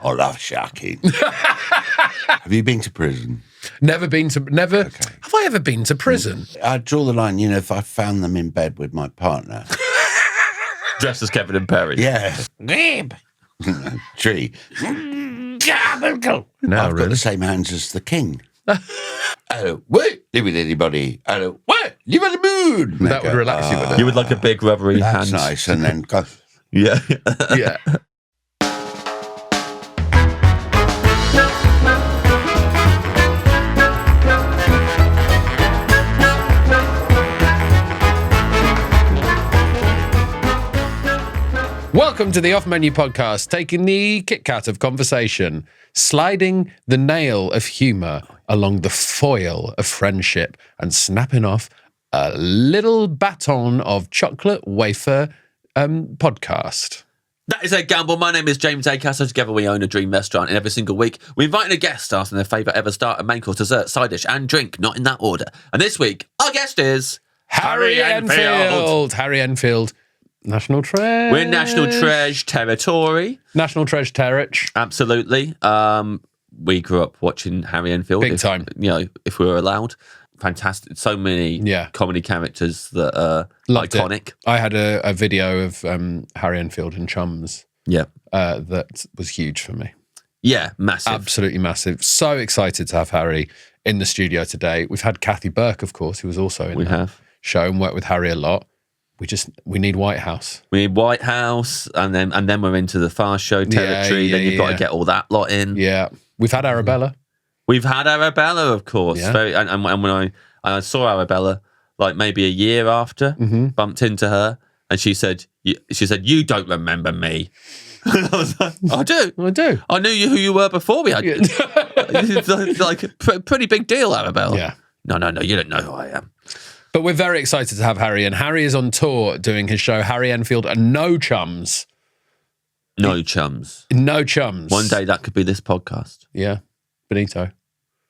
I love shocking. Have you been to prison? Never. Okay. Have I ever been to prison? I draw the line, if I found them in bed with my partner. Dressed as Kevin and Perry. Yeah. Tree. I've got the same hands as the king. I don't live with anybody. I don't live on the moon. That would relax you, wouldn't it? You would like a big rubbery hand. That's nice. And then go. Yeah. Yeah. Welcome to the Off Menu Podcast, taking the Kit Kat of conversation, sliding the nail of humour along the foil of friendship, and snapping off a little baton of chocolate wafer podcast. That is a gamble. My name is James Acaster. Together we own a dream restaurant, and every single week we invite a guest asking their favourite ever starter, main course, dessert, side dish, and drink, not in that order. And this week, our guest is Harry Enfield. Harry Enfield. National Treasure. We're in National Treasure territory. National Treasure territory. Absolutely. We grew up watching Harry Enfield. Big time. If we were allowed. Fantastic. So many comedy characters that are iconic. I had a video of Harry Enfield and Chums. Yeah. That was huge for me. Yeah, massive. Absolutely massive. So excited to have Harry in the studio today. We've had Kathy Burke, of course, who was also in the show and worked with Harry a lot. We need White House. We need White House, and then we're into the fast show territory. Then you've got to get all that lot in. Yeah, we've had Arabella. We've had Arabella, of course. Yeah. And when I saw Arabella, like maybe a year after, bumped into her, and she said, "You don't remember me." And I was like, "I do. I knew who you were before we had." It's like a pretty big deal, Arabella. Yeah. No, you don't know who I am. But we're very excited to have Harry, and Harry is on tour doing his show, Harry Enfield and No Chums. No Chums. No Chums. One day that could be this podcast. Yeah. Benito.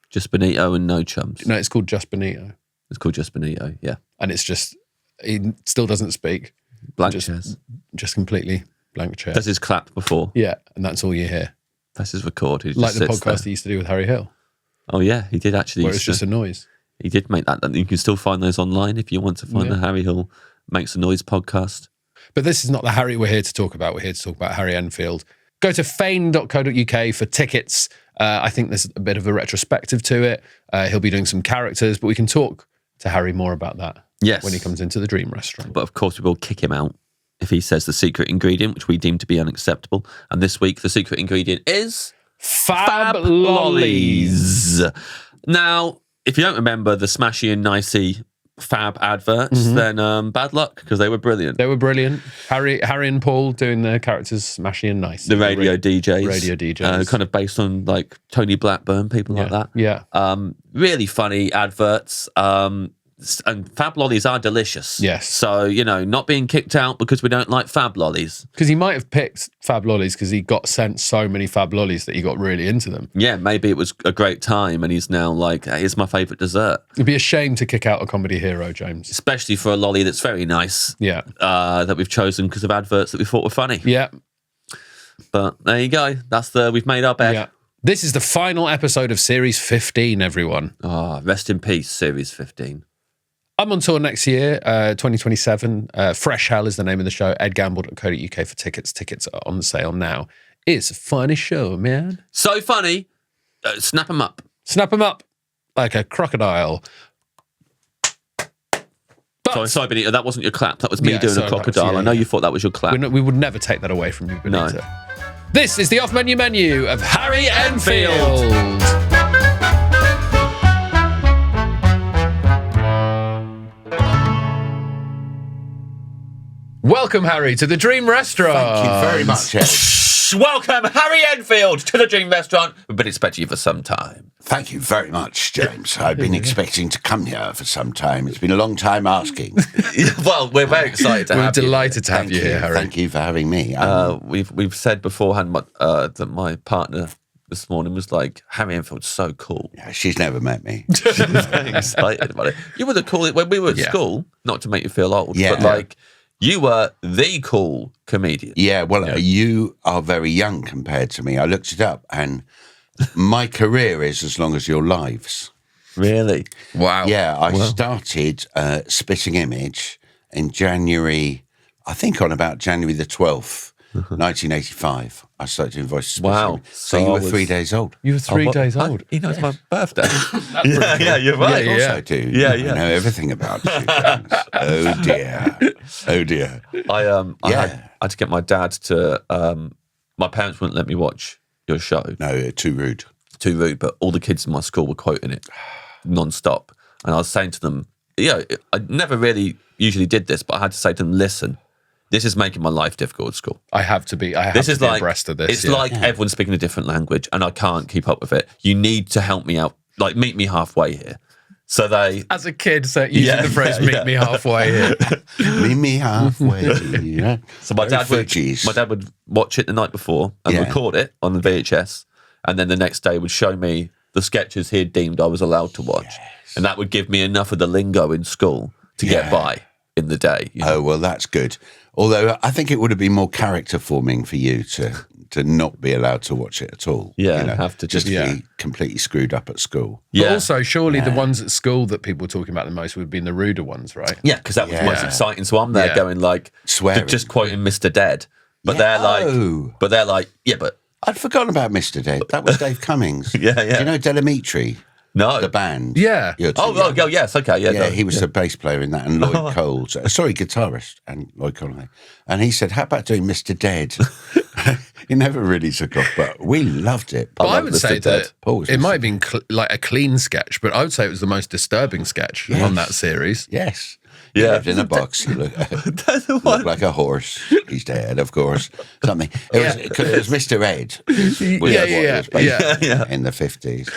Just Benito and No Chums. No, it's called Just Benito. It's called Just Benito, yeah. And it's just, he still doesn't speak. Blank chairs. Just completely blank chair. That's his clap before. Yeah, and that's all you hear. That's his record. He like just the sits podcast there. he used to do with Harry Hill. Oh yeah, he did actually. Where it's just a noise. He did make that. You can still find those online if you want to find the Harry Hill Makes a Noise podcast. But this is not the Harry we're here to talk about. We're here to talk about Harry Enfield. Go to fane.co.uk for tickets. I think there's a bit of a retrospective to it. He'll be doing some characters, but we can talk to Harry more about that when he comes into the Dream Restaurant. But of course, we will kick him out if he says the secret ingredient, which we deem to be unacceptable. And this week, the secret ingredient is Fab Lollies. Now, if you don't remember the Smashy and Nicey Fab adverts, then bad luck, because they were brilliant. They were brilliant. Harry and Paul doing their characters Smashy and Nicey. The radio DJs. Radio DJs. Kind of based on like Tony Blackburn, people like that. Yeah. Really funny adverts. And Fab Lollies are delicious. Yes. So, not being kicked out because we don't like Fab Lollies. Because he might have picked Fab Lollies because he got sent so many Fab Lollies that he got really into them. Yeah, maybe it was a great time and he's now like, hey, it's my favourite dessert. It'd be a shame to kick out a comedy hero, James. Especially for a lolly that's very nice. Yeah. That we've chosen because of adverts that we thought were funny. Yeah. But there you go. We've made our bed. Yeah. This is the final episode of Series 15, everyone. Rest in peace, Series 15. I'm on tour next year, 2027. Fresh Hell is the name of the show. edgamble.co.uk for tickets. Tickets are on sale now. It's a funny show, man. So funny. Snap them up. Snap them up like a crocodile. Sorry, Benito, that wasn't your clap. That was me doing a crocodile. I know you thought that was your clap. We would never take that away from you, Benito. No. This is the Off Menu of Harry Enfield. Welcome, Harry, to the Dream Restaurant. Thank you very much, Ed. Welcome, Harry Enfield, to the Dream Restaurant. We've been expecting you for some time. Thank you very much, James. I've been expecting to come here for some time. It's been a long time asking. Well, we're very excited to have you. We're delighted to have you here, Harry. Thank you for having me. We've said beforehand that my partner this morning was like, Harry Enfield's so cool. Yeah, she's never met me. She's very excited about it. You were the coolest when we were at school, not to make you feel old, but like, you were the cool comedian. Yeah, well, you are very young compared to me. I looked it up, and my career is as long as your lives. Really? Wow. Yeah, I started Spitting Image in January, I think on about January the 12th, 1985. I started doing voices. Wow. So you were 3 days old. You were 3 days old. He knows my birthday. You're right. Of course I do. Yeah. I know everything about you. James. Oh dear. I had to get my dad to. My parents wouldn't let me watch your show. No, too rude. Too rude. But all the kids in my school were quoting it non-stop, and I was saying to them, I never really usually did this, but I had to say to them, listen. This is making my life difficult at school. I have to be abreast of this. It's like everyone's speaking a different language, and I can't keep up with it. You need to help me out. Like, meet me halfway here. So they... As a kid, using the phrase, meet me halfway here. Meet me halfway here. So my dad would watch it the night before and record it on the VHS, and then the next day would show me the sketches he had deemed I was allowed to watch. Yes. And that would give me enough of the lingo in school to get by in the day. You know? Oh, well, that's good. Although I think it would have been more character forming for you to not be allowed to watch it at all. Yeah, have to just be completely screwed up at school. But also, surely the ones at school that people were talking about the most would have been the ruder ones, right? Yeah, because that was the most exciting. So I'm there going like, swearing, just quoting Mr. Dead. But they're like, but I'd forgotten about Mr. Dead. That was Dave Cummings. Do you know Delamitri? No. The band. Yeah. Yes, okay. Yeah, he was the bass player in that, and Lloyd Cole. Guitarist, and Lloyd Cole. And he said, how about doing Mr. Dead? He never really took off, but we loved it. But I would say that it might have been like a clean sketch, but I would say it was the most disturbing sketch on that series. Yes. He lived in a box. He looked like a horse. He's dead, of course. Something. It was Mr. Ed. In the 50s.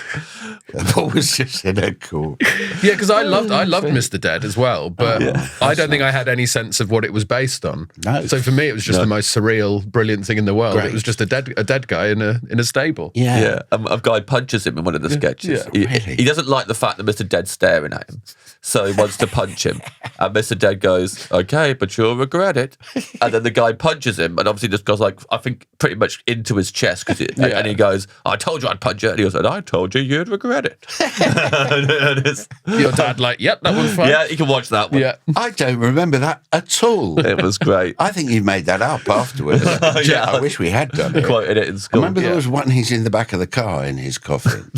Paul was just in a cool. Yeah, because I loved Mr. Dead as well, but I don't think I had any sense of what it was based on. No. So for me, it was just the most surreal, brilliant thing in the world. Great. It was just a dead guy in a stable. Yeah. A guy punches him in one of the sketches. Yeah, really? He doesn't like the fact that Mr. Dead's staring at him, so he wants to punch him. And Mr. Dead goes, okay, but you'll regret it. And then the guy punches him, and obviously just goes like, I think pretty much into his chest. And he goes, I told you I'd punch you. And he goes, I told you you'd regret it. Your dad like, yep, that one's fun. Yeah, you can watch that one. Yeah. I don't remember that at all. It was great. I think you made that up afterwards. I wish we had done it. Quoted it in school. I remember there was one, he's in the back of the car in his coffin.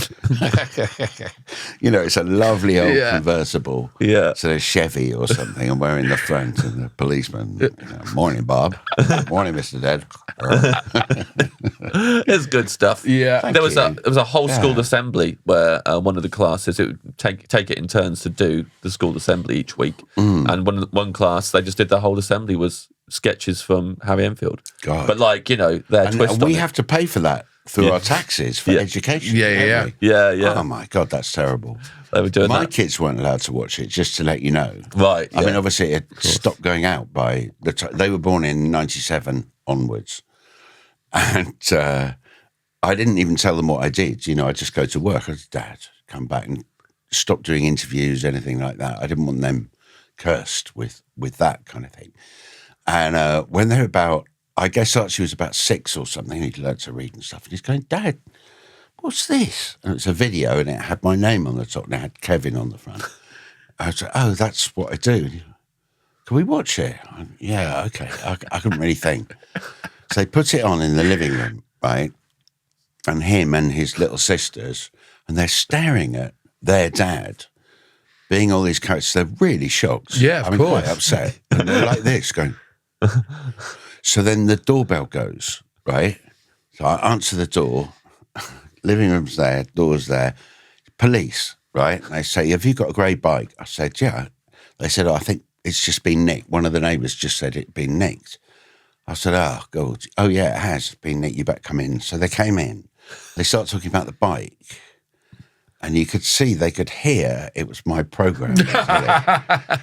It's a lovely old convertible. Yeah. So there's Chevy or something, and we're in the front, and the policeman, morning, Bob. Morning, Mr. Dead. It's good stuff. Yeah. There was a whole school assembly where one of the classes, it would take it in turns to do the school assembly each week. And one class, they just did the whole assembly was sketches from Harry Enfield. God. But their twist and we have to pay for that through our taxes for education. Yeah. Oh my God, that's terrible. They were doing My kids weren't allowed to watch it, just to let you know. Right. I mean, obviously it stopped going out by the time they were born in 97 onwards. And I didn't even tell them what I did. I just go to work. I said, Dad, come back, and stop doing interviews, anything like that. I didn't want them cursed with that kind of thing. And when they're about, I guess Archie was about 6 or something, he'd learned to read and stuff. And he's going, Dad, what's this? And it's a video, and it had my name on the top, and it had Kevin on the front. I was like, oh, that's what I do. Can we watch it? Yeah, okay. I couldn't really think. So they put it on in the living room, right? And him and his little sisters, and they're staring at their dad being all these characters. They're really shocked. Yeah, of course. Quite upset. And they're like this, going. So then the doorbell goes, right? So I answer the door. Living room's there, door's there. Police, right? And they say, have you got a grey bike? I said, yeah. They said, I think it's just been nicked. One of the neighbours just said it'd been nicked. I said, oh, God. Oh, yeah, it has been nicked. You better come in. So they came in. They started talking about the bike. And you could see, they could hear it was my program.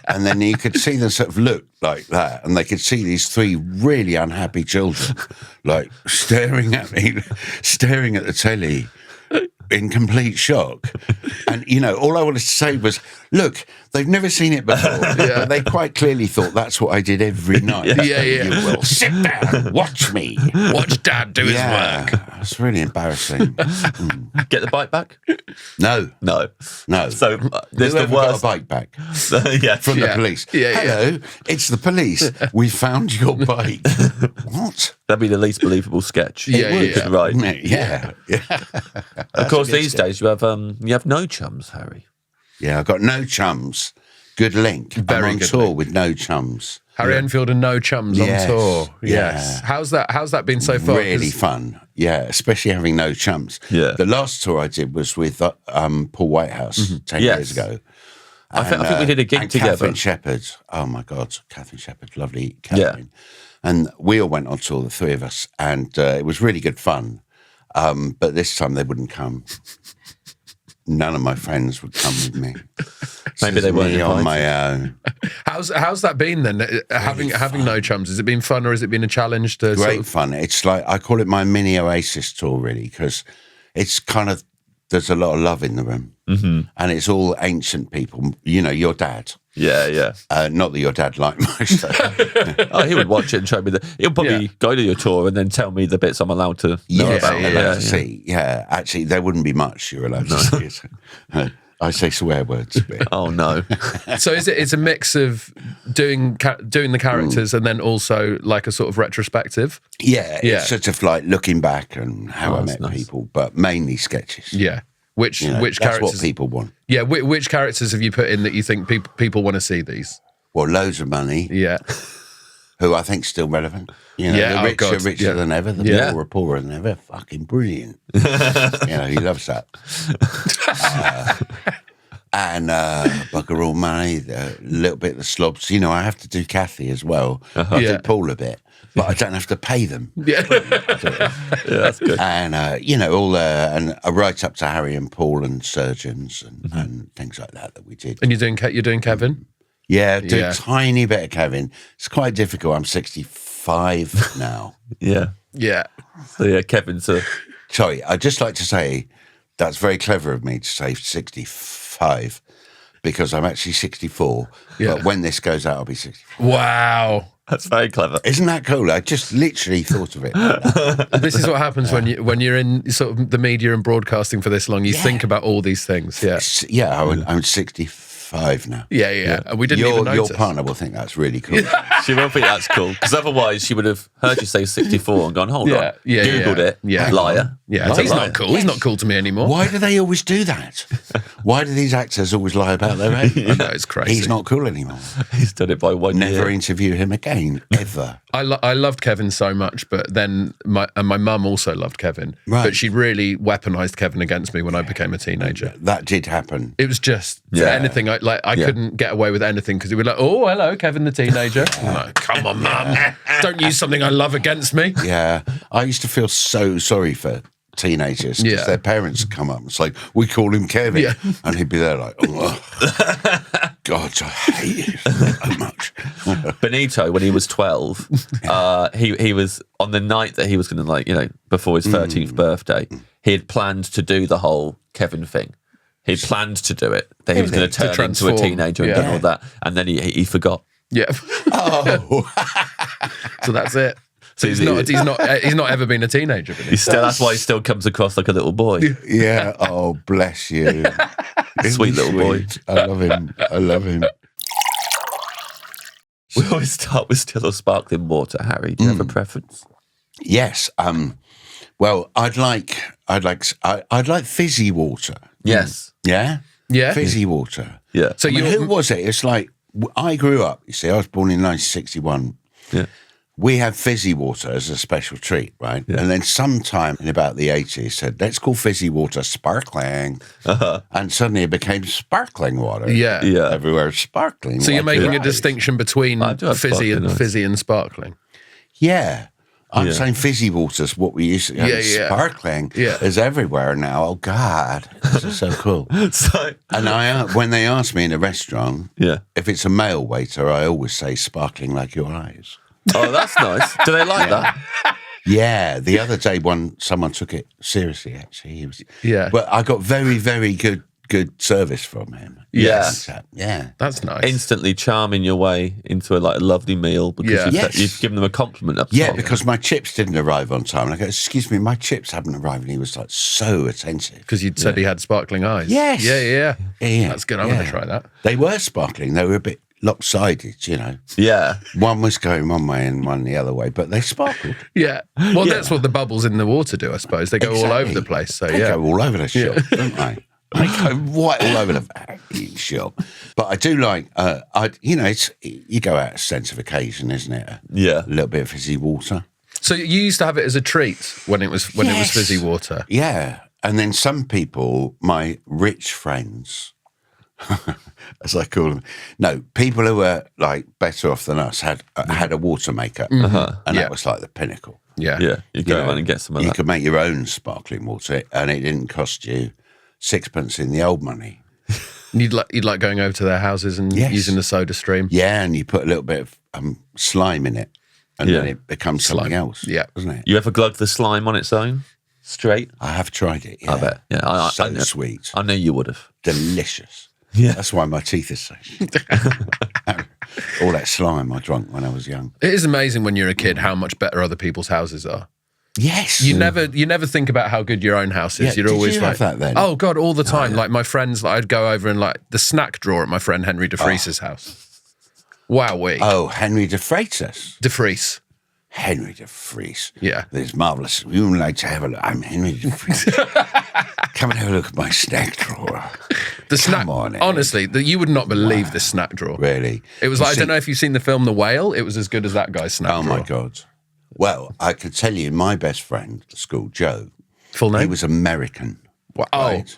And then you could see them sort of look like that. And they could see these 3 really unhappy children, like staring at me, staring at the telly. in complete shock. And, all I wanted to say was, look, they've never seen it before. But they quite clearly thought that's what I did every night. Yeah. You will sit down, watch me. Watch Dad do his work. It's really embarrassing. Get the bike back? No. So there's the Whoever got a worst. bike back Yeah. from the police. Hello, it's the police. We found your bike. What? That'd be the least believable sketch. Yeah. Right. Yeah. Of course, these days you have no chums, Harry. Yeah, I've got no chums. Good link. Very I'm on good tour link. with no chums. Harry Enfield and No Chums on tour. Yes. Yeah. How's that been so far? Really fun. Yeah, especially having no chums. Yeah. The last tour I did was with Paul Whitehouse 10 Yes. years ago. I think we did a gig and together. Catherine Shepherd. Oh my God, Catherine Shepherd, lovely Catherine. And we all went on tour, the three of us, and it was really good fun. But this time they wouldn't come. None of my friends would come with me. Maybe they weren't me on invited. my own. How's that been then? Having No Chums, has it been fun or has it been a challenge to Great fun. It's like, I call it my mini Oasis tour, really, because it's kind of, there's a lot of love in the room. Mm-hmm. And it's all ancient people. Your dad. Yeah. Not that your dad liked my show. Oh, he would watch it and show me he'll probably go to your tour and then tell me the bits I'm allowed to know about. allowed to see. Yeah, actually, there wouldn't be much you're allowed to see. I say swear words a bit. Oh no! So it's a mix of doing the characters and then also like a sort of retrospective. Yeah, it's sort of like looking back and how I met people, but mainly sketches. Yeah. Which that's characters? what people want. Yeah. Which characters have you put in that you think people want to see these? Well, loads of money. Yeah. Who I think's still relevant. The rich are richer than ever. The poor are poorer than ever. Fucking brilliant. He loves that. And bugger all money, a little bit of the slobs. I have to do Kathy as well. I do Paul a bit, but I don't have to pay them. Yeah. That's good. And all and right up to Harry and Paul and surgeons and things like that we did. And you're doing Kevin? Yeah, do a tiny bit of Kevin. It's quite difficult. I'm 65 now. Yeah. So Kevin's a. Sorry, I'd just like to say that's very clever of me to say 65 because I'm actually 64. Yeah. But when this goes out, I'll be 64. Wow. That's very clever. Isn't that cool? I just literally thought of it. This is what happens when you're in sort of the media and broadcasting for this long. You think about all these things. Yeah. I'm 65 now. Yeah. And we didn't even notice. Your partner will think that's really cool. She will think that's cool because otherwise she would have heard you say 64 and gone, hold on, Googled it, liar. Yeah, he's not cool. He's not cool to me anymore. Why do they always do that? Why do these actors always lie about their age? I know, it's crazy. He's not cool anymore. He's done it by 1 year. Never interview him again, ever. I loved Kevin so much, but then my mum also loved Kevin. Right. But she really weaponized Kevin against me when I became a teenager. That did happen. It was just anything. I couldn't get away with anything because it would be like, oh, hello, Kevin the teenager. I'm like, come on, mum. Don't use something I love against me. Yeah. I used to feel so sorry for teenagers because their parents would come up and it's like, we call him Kevin. Yeah. And he'd be there like, oh, God, I hate you so much. Benito, when he was 12, he was on the night that he was going to before his 13th birthday, he had planned to do the whole Kevin thing. He planned to do it. That he was going to turn into a teenager and do all that. And then he forgot. Yeah. Oh. So that's it. So he's not ever been a teenager. That's why he still comes across like a little boy. Yeah. Oh, bless you. Sweet little boy. I love him. We always start with still or sparkling water, Harry. Do you have a preference? Yes. Well, I'd like fizzy water. Yes. Yeah. Yeah. Fizzy water. Yeah. So who was it? It's like I grew up. You see, I was born in 1961. Yeah. We had fizzy water as a special treat, right? Yeah. And then sometime in about the 80s said, let's call fizzy water sparkling. And suddenly it became sparkling water. Yeah. Everywhere sparkling. So you're making a distinction between fizzy and sparkling. Yeah. I'm saying fizzy water's what we used to have. Sparkling is everywhere now. Oh, God. This is so cool. And when they ask me in a restaurant, if it's a male waiter, I always say sparkling like your eyes. Oh, that's nice. Do they like that? Yeah, the other day, someone took it seriously. Actually, he was. Yeah. But I got very, very good service from him. Yes. Yeah, That's nice. Instantly charming your way into a lovely meal because you've given them a compliment up top. Yeah, because my chips didn't arrive on time. And I go, excuse me, my chips haven't arrived. And he was like so attentive. Because you'd said he had sparkling eyes. Yes. Yeah. Yeah. That's good. I'm going to try that. They were sparkling. They were a bit lopsided, you know. Yeah. One was going one way and one the other way, but they sparkled. Yeah. Well, that's what the bubbles in the water do, I suppose. They go all over the place. So, They go all over the shop, don't they? They go right all over the shop. But I do like, it's you go out a sense of occasion, isn't it? Yeah. A little bit of fizzy water. So you used to have it as a treat when it was fizzy water. Yeah. And then some people, my rich friends, as I call them, no, people who were like better off than us had a water maker. And that was like the pinnacle. Yeah. Yeah. You go around and get some of You that. could make your own sparkling water and it didn't cost you sixpence in the old money. You'd like going over to their houses and using the soda stream. Yeah, and you put a little bit of slime in it, and then it becomes something else. Yeah, doesn't it? You ever glug the slime on its own? Straight? I have tried it. Yeah. I bet. Yeah. So sweet, I know you would have. delicious. Yeah. That's why my teeth are so. All that slime I drank when I was young. It is amazing when you're a kid how much better other people's houses are. Yes, You never think about how good your own house is. Yeah, You're did always you like, have that then? oh God, all the time. Like my friends, I'd go over and like the snack drawer at my friend Henry de Vries's house. Wowee. Oh, Henry de Freitas. De Vries. Henry de Vries. Yeah. It's marvellous. You would like to have a look. I'm Henry de Vries. Come and have a look at my snack drawer. The snack. Come on, Ed. honestly, you would not believe this snack drawer. Really? It was like, I don't know if you've seen the film The Whale. It was as good as that guy's snack Oh, drawer. my God. Well, I could tell you my best friend at school, Joe, Full name? he was American. Wow. Right?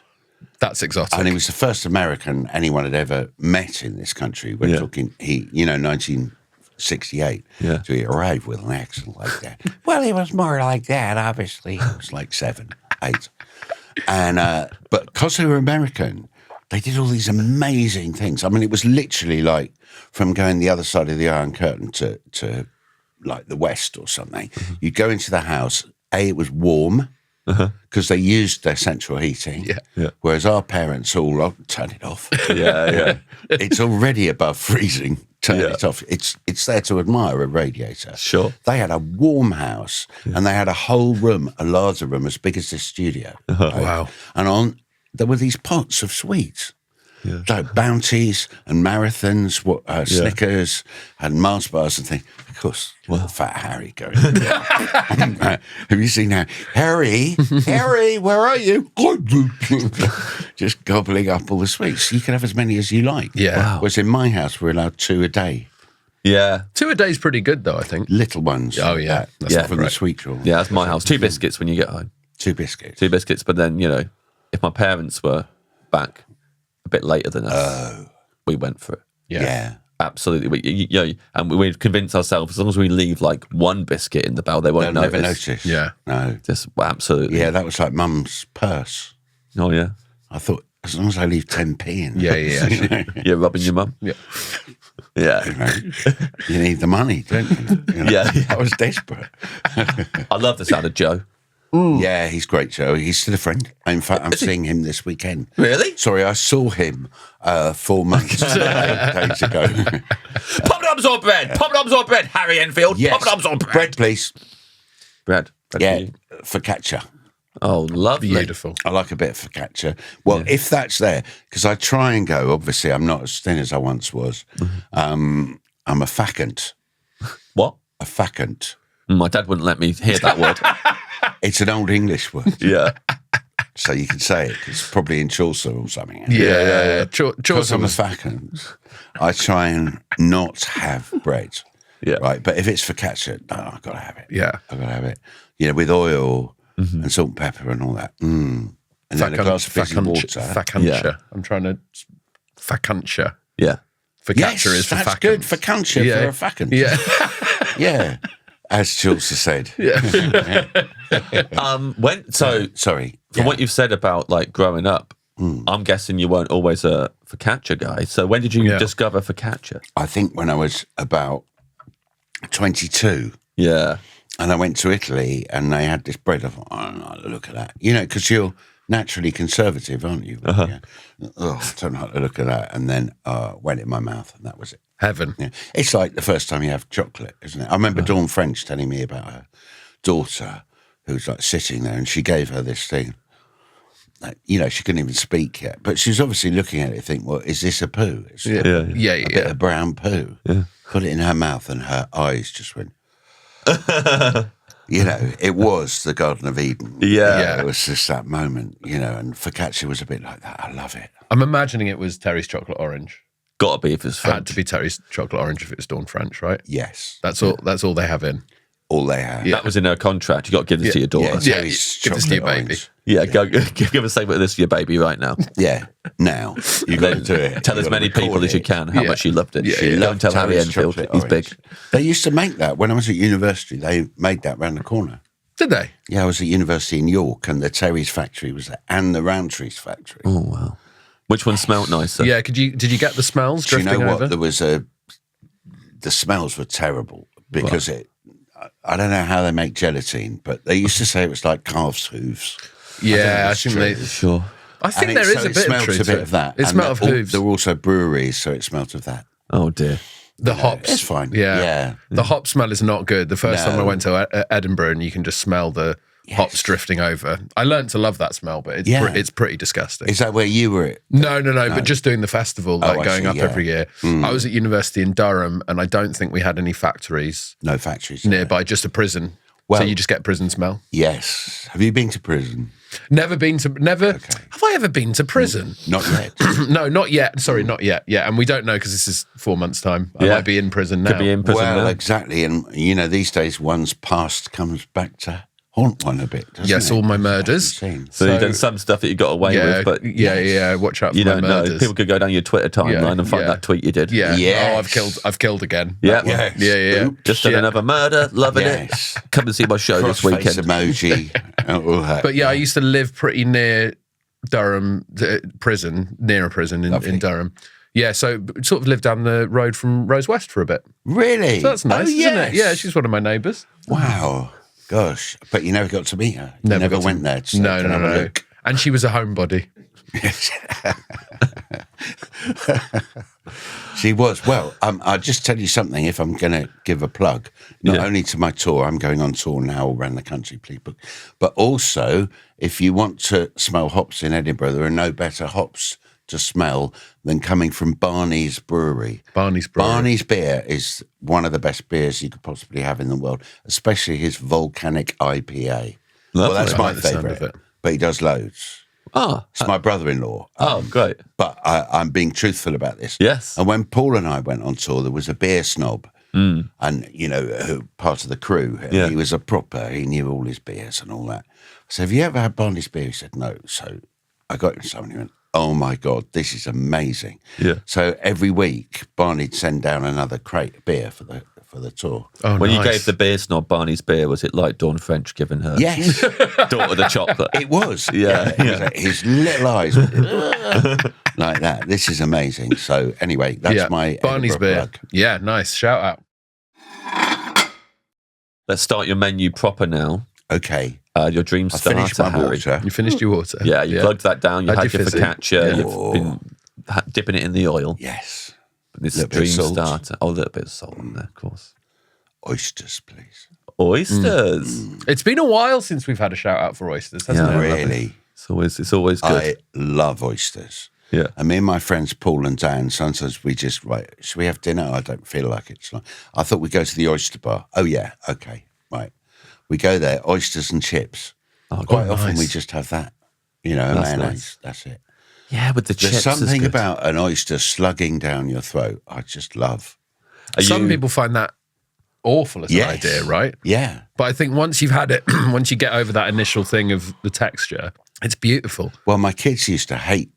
That's exotic. And he was the first American anyone had ever met in this country. We're talking, 1968. Yeah. So he arrived with an accent like that. Well, he was more like that, obviously. He was like 7, 8. And, but because they were American, they did all these amazing things. I mean, it was literally like from going the other side of the Iron Curtain to like the West or something. You'd go into the house, it was warm because they used their central heating. Yeah. Whereas our parents all turn it off. Yeah. It's already above freezing. Turn it off. It's there to admire a radiator. Sure. They had a warm house and they had a whole room, a larger room as big as this studio. Right? Wow. And there were these pots of sweets. Yeah. Like Bounties and Marathons, Snickers and Mars bars and things. Of course, Fat Harry going. Have you seen Harry? Harry, where are you? Just gobbling up all the sweets. You can have as many as you like. Yeah. Wow. Whereas in my house, we're allowed 2 a day. Yeah. 2 a day's pretty good though, I think. Little ones. Oh, yeah. That's from the sweet drawer. Yeah, that's my house. 2 biscuits when you get home. 2 biscuits. 2 biscuits, but then, if my parents were back a bit later than us, we went for it. Yeah. Absolutely. And we'd convince ourselves as long as we leave like 1 biscuit in the bowl, they won't They'll notice. never notice. Yeah. No. Just absolutely. Yeah, that was like Mum's purse. Oh, yeah. I thought, as long as I leave 10p in. Yeah. You're robbing your mum? Yeah. Yeah. You need the money, don't you? Yeah. I was desperate. I love the sound of Joe. Yeah, he's great, Joe. He's still a friend. In fact, I'm seeing him this weekend. Really? Sorry, I saw him 4 months, 8 days ago. Poppadoms or bread? Poppadoms or bread? Harry Enfield. Yes. Poppadoms or bread? Bread, please. Bread. Yeah, for you. focaccia. Oh, lovely. Beautiful. I like a bit of focaccia. Well, if that's there, because I try and go, obviously, I'm not as thin as I once was. I'm a facant. What? A facant. My dad wouldn't let me hear that word. It's an old English word. Yeah. So you can say it. It's probably in Chaucer or something. Yeah. Because Chaucer I'm a was facant, I try and not have bread. Yeah. Right. But if it's focaccia, no, I've got to have it. Yeah. I've got to have it. With oil and salt and pepper and all that. And then a glass of fizzy water. Focaccia. Yeah. I'm trying to... Focaccia. Yeah. Focaccia Yes, is for that's facants. good. Focaccia Yeah. for a facant. Yeah. Yeah. As Chaucer said. Sorry. From what you've said about like growing up, I'm guessing you weren't always a focaccia guy. So when did you discover focaccia? I think when I was about 22, Yeah. And I went to Italy, and they had this bread. I thought, oh, look at that. Because you're naturally conservative, aren't you? Yeah. Oh, I don't know how to look at that. And then went in my mouth, and that was it. Heaven. Yeah. It's like the first time you have chocolate, isn't it? I remember Dawn French telling me about her daughter who was like sitting there, and she gave her this thing. Like, she couldn't even speak yet, but she was obviously looking at it, thinking, "Well, is this a poo?" It's a bit of brown poo. Yeah. Put it in her mouth, and her eyes just went. It was the Garden of Eden. Yeah. It was just that moment. And focaccia was a bit like that. I love it. I'm imagining it was Terry's chocolate orange. Got to be if it's French. Had to be Terry's chocolate orange if it was Dawn French, right? Yes. That's all. That's all they have in. All they have. That was in her contract. You got to give this to your daughter. Yeah, give this to your baby. Yeah, go give a statement of this to your baby right now. Yeah, now you got to do it. Tell as many people as you can how much you loved it. Don't tell Harry Enfield. He's big. They used to make that when I was at university. They made that round the corner. Did they? Yeah, I was at university in York, and the Terry's factory was there, and the Roundtree's factory. Oh wow! Which one smelled nicer? Yeah, did you get the smells drifting over? You know what? There was the smells were terrible because I don't know how they make gelatine, but they used to say it was like calves' hooves. Yeah, I think they. Sure. I think there is a bit of truth to it. Of that. It smelled of hooves. There were also breweries, so it smelled of that. Oh dear. The hops. It's fine. Yeah. The hop smell is not good. The first time I went to Edinburgh, and you can just smell the hops drifting over. I learned to love that smell, but it's pretty disgusting. Is that where you were? No. But just doing the festival, going up every year. I was at university in Durham, and I don't think we had any factories. No factories nearby, just a prison. So you just get prison smell. Yes. Have you been to prison? Never been to. Okay. Have I ever been to prison? Not yet. No, not yet. Sorry, not yet. Yeah, and we don't know because this is 4 months' time. I might be in prison now. Could be in prison now. Exactly. And these days, one's past comes back to haunt one a bit, doesn't it? All my murders. So you've done some stuff that you got away with, but watch out for my murders. You don't know. People could go down your Twitter timeline and find that tweet you did. Yeah. Yes. Oh, I've killed again. Yeah. Yes. Yeah. Just done another murder. Loving it. Come and see my show this weekend. Emoji. All that. But I used to live pretty near Durham prison, near a prison in Durham. Yeah, so sort of lived down the road from Rose West for a bit. Really? So that's nice, isn't it? Yeah, she's one of my neighbours. Wow. Gosh, but you never got to meet her. You never went there. No. And she was a homebody. She was. Well, I'll just tell you something. If I'm going to give a plug, not only to my tour, I'm going on tour now all around the country, people, but also if you want to smell hops in Edinburgh, there are no better hops to smell than coming from Barney's Brewery. Barney's beer is one of the best beers you could possibly have in the world, especially his volcanic IPA. Well, that's my favourite, but he does loads. It's my brother-in-law. Great. But I'm being truthful about this. Yes. And when Paul and I went on tour, there was a beer snob, and part of the crew. Yeah. He was he knew all his beers and all that. So have you ever had Barney's beer? He said no. So I got him some, and he went, oh my God, this is amazing. Yeah. So every week, Barney'd send down another crate of beer for the tour. Oh, when you gave the beer snob Barney's beer, was it like Dawn French giving her daughter the chocolate? It was. Yeah. It was like his little eyes like that. This is amazing. So anyway, that's my Barney's beer. Plug. Yeah, nice. Shout out. Let's start your menu proper now. Okay. Your dream starter, finished my Harry. water. You finished your water. Yeah, you plugged that down. You had your focaccia. Yeah. You've been dipping it in the oil. Yes. This dream starter. Oh, a little bit of salt in there, of course. Oysters, please. Oysters. It's been a while since we've had a shout out for oysters, hasn't it? Really. It's always good. I love oysters. Yeah. And me and my friends Paul and Dan, sometimes we just, should we have dinner? I don't feel like it. I thought we'd go to the oyster bar. Oh, yeah. Okay. Right. We go there, oysters and chips. Quite often we just have that, and mayonnaise. Nice. That's it. Yeah, with the chips. There's something about an oyster slugging down your throat I just love. Some people find that awful as an idea, right? Yeah. But I think once you've had it, once you get over that initial thing of the texture, it's beautiful. Well, my kids used to hate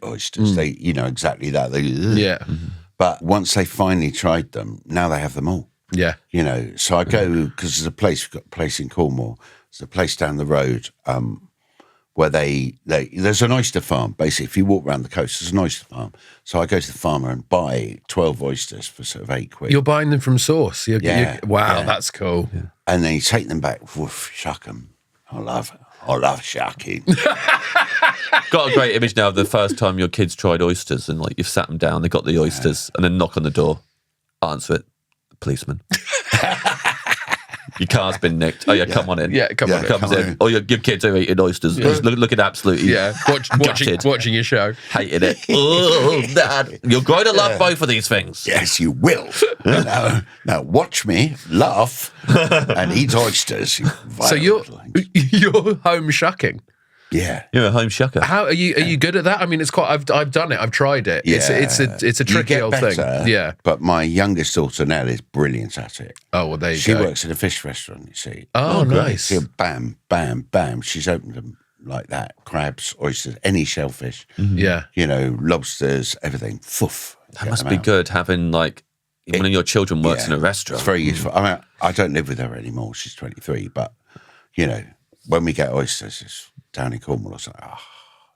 oysters. They, exactly that. But once they finally tried them, now they have them all. Yeah. So I go, because there's we've got a place in Cornwall, there's a place down the road where there's an oyster farm. Basically, if you walk around the coast, there's an oyster farm. So I go to the farmer and buy 12 oysters for sort of £8. You're buying them from source? Wow, that's cool. Yeah. And then you take them back, woof, shuck them. I love shucking. Got a great image now of the first time your kids tried oysters, and like you've sat them down, they got the oysters, and then knock on the door, answer it, policeman. Your car's been nicked. Oh yeah, come on in. Yeah, come on in. Oh, your kids are eating oysters. Looking absolutely watching your show. Hated it. Oh, Dad, you're going to love both of these things. Yes, you will. Now watch me laugh and eat oysters. So you're home shucking. Yeah, you're a home shucker. How are you good at that? I mean, it's quite. I've done it. I've tried it. Yeah. It's a tricky old thing. Yeah. But my youngest daughter now is brilliant at it. Oh well, there you go. She works in a fish restaurant. You see. Oh, nice. She'll bam, bam, bam. She's opened them like that. Crabs, oysters, any shellfish. Mm-hmm. Yeah. You know, lobsters, everything. Foof. That must be good having like one of your children works in a restaurant. It's very useful. I mean, I don't live with her anymore. She's 23, but you know, when we get oysters, it's down in Cornwall or something. Oh,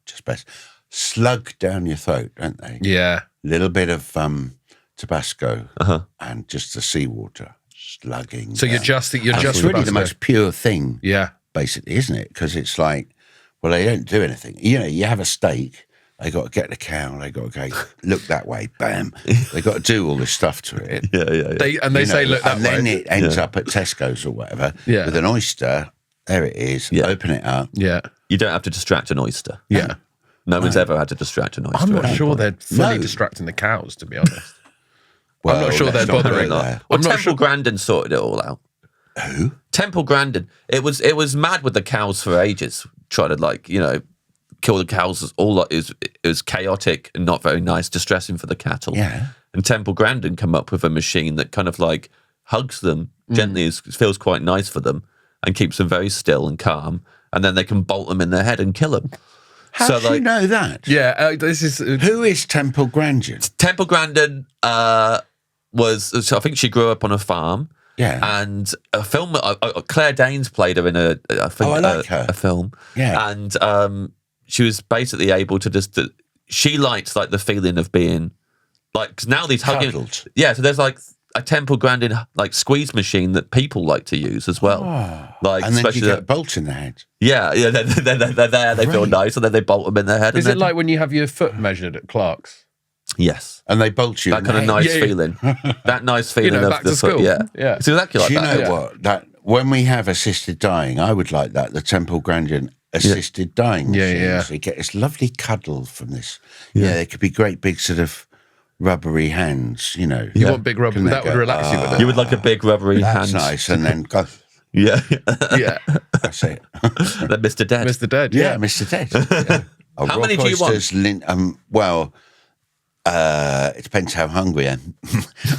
just best. Slug down your throat, don't they? Yeah. Little bit of Tabasco and just the seawater slugging. So you're just it's really Tabasco. the most pure thing. Yeah. Basically, isn't it? Because it's like, well, they don't do anything. You know, you have a steak. They got to get the cow. They got to go look that way. Bam. They got to do all this stuff to it. Yeah. They say look that way. And then it ends up at Tesco's or whatever with an oyster. There it is. Yeah. Open it up. Yeah. You don't have to distract an oyster. Yeah. No one's ever had to distract an oyster. I'm not sure they're fully distracting the cows, to be honest. Well, I'm not sure they're bothering. Well, Temple Grandin sorted it all out. Who? Temple Grandin. It was mad with the cows for ages. Trying to kill the cows. It was chaotic and not very nice, distressing for the cattle. Yeah. And Temple Grandin come up with a machine that kind of like hugs them gently, feels quite nice for them, and keeps them very still and calm. And then they can bolt them in their head and kill them. How do you know that? Yeah, this is Who is Temple Grandin? Temple Grandin was. I think she grew up on a farm. Yeah. And a film. Claire Danes played her in I like her. A film. Yeah. And she was basically able to just. She liked like the feeling of being like, because now these hugging. Cuddled. Yeah. So there's like a Temple Grandin like squeeze machine that people like to use as well. Like, And then you especially get bolts in the head. Yeah. They're there. They feel nice, and then they bolt them in their head. Is it like when you have your foot measured at Clark's? Yes. And they bolt you That in kind the of head. nice feeling. That nice feeling back of the to foot. school. Yeah. Yeah. It's exactly like Do you that. know what? That when we have assisted dying, I would like that, the Temple Grandin assisted dying machine. Yeah. So you get this lovely cuddle from this. Yeah, there could be great big sort of rubbery hands, you know. You want big rubber? Can they That would go, relax you with it. You would like a big rubbery That's hand. nice. And then go. Yeah. Yeah. That's it. That Mr. Dead. Mr. Dead. Yeah, Yeah. Mr. Dead. Yeah. How many do you want? It depends how hungry I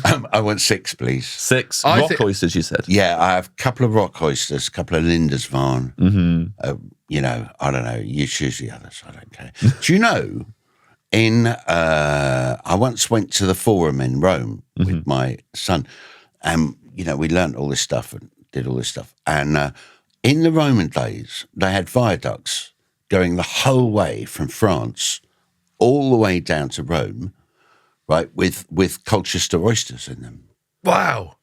am. I want 6, please. 6 I rock oysters, you said? Yeah, I have a couple of rock oysters, a couple of Lindisfarne. Mm-hmm. You know, I don't know. You choose the others. I don't care. Do you know, I once went to the Forum in Rome with my son, and, you know, we learnt all this stuff and did all this stuff. And in the Roman days, they had viaducts going the whole way from France all the way down to Rome, right, with Colchester oysters in them. Wow.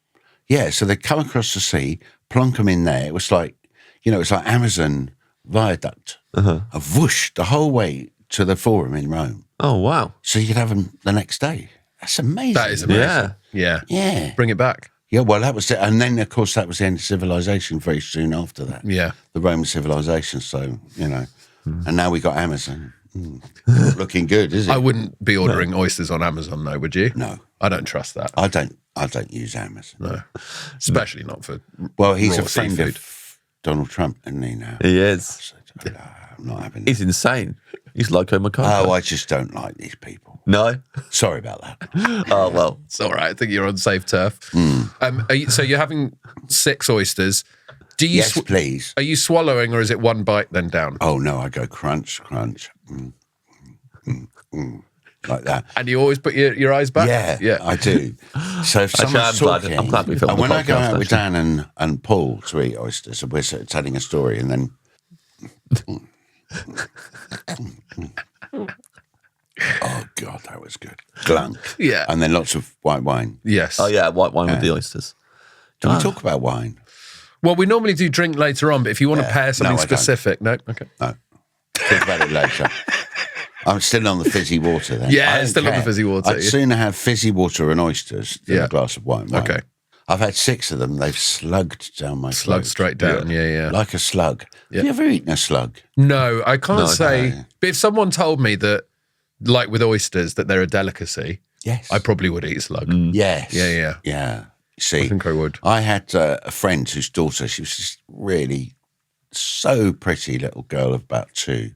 Yeah, so they come across the sea, plonk them in there. It was like, you know, it's like Amazon viaduct. A whoosh the whole way to the Forum in Rome. Oh, wow. So you could have them the next day. That's amazing. That is amazing. Yeah. Yeah. Yeah. Bring it back. Yeah, well, that was it. And then, of course, that was the end of civilization very soon after that. Yeah. The Roman civilization. So, you know, and now we got Amazon. Looking good, is it? I wouldn't be ordering oysters on Amazon, though, would you? No. I don't trust that. I don't use Amazon. No. Especially not for Well, he's raw a friend seafood. of Donald Trump, isn't he now? He is. So, I'm not having He's insane. He's like McCarthy. Oh, I just don't like these people. No? Sorry about that. Oh, well. It's all right. I think you're on safe turf. So you're having 6 oysters. Do you Yes, please. Are you swallowing, or is it one bite then down? Oh, no, I go crunch, crunch. Like that. And you always put your eyes back? Yeah, I do. So if someone's talking, I'm glad we filmed and the when I go podcast, out with actually. Dan and Paul to eat oysters, and we're sort of telling a story, and then, oh God, that was good. Glunk. Yeah. And then lots of white wine. Yes. Oh, yeah, white wine with the oysters. Can we talk about wine? Well, we normally do drink later on, but if you want to pair something I don't. specific, no, okay. No. Think about it later. I'm still on the fizzy water then. Yeah, I don't still on the care. fizzy water. I'd sooner have fizzy water and oysters than a glass of white wine. Okay. I've had 6 of them. They've slugged down my Slug throat. straight down, yeah. Like a slug. Have you ever eaten a slug? No, I can't say. No. But if someone told me that, like with oysters, that they're a delicacy, Yes. I probably would eat a slug. Yes. Yeah. See, I think I would. I had a friend whose daughter, she was just really so pretty little girl of about 2.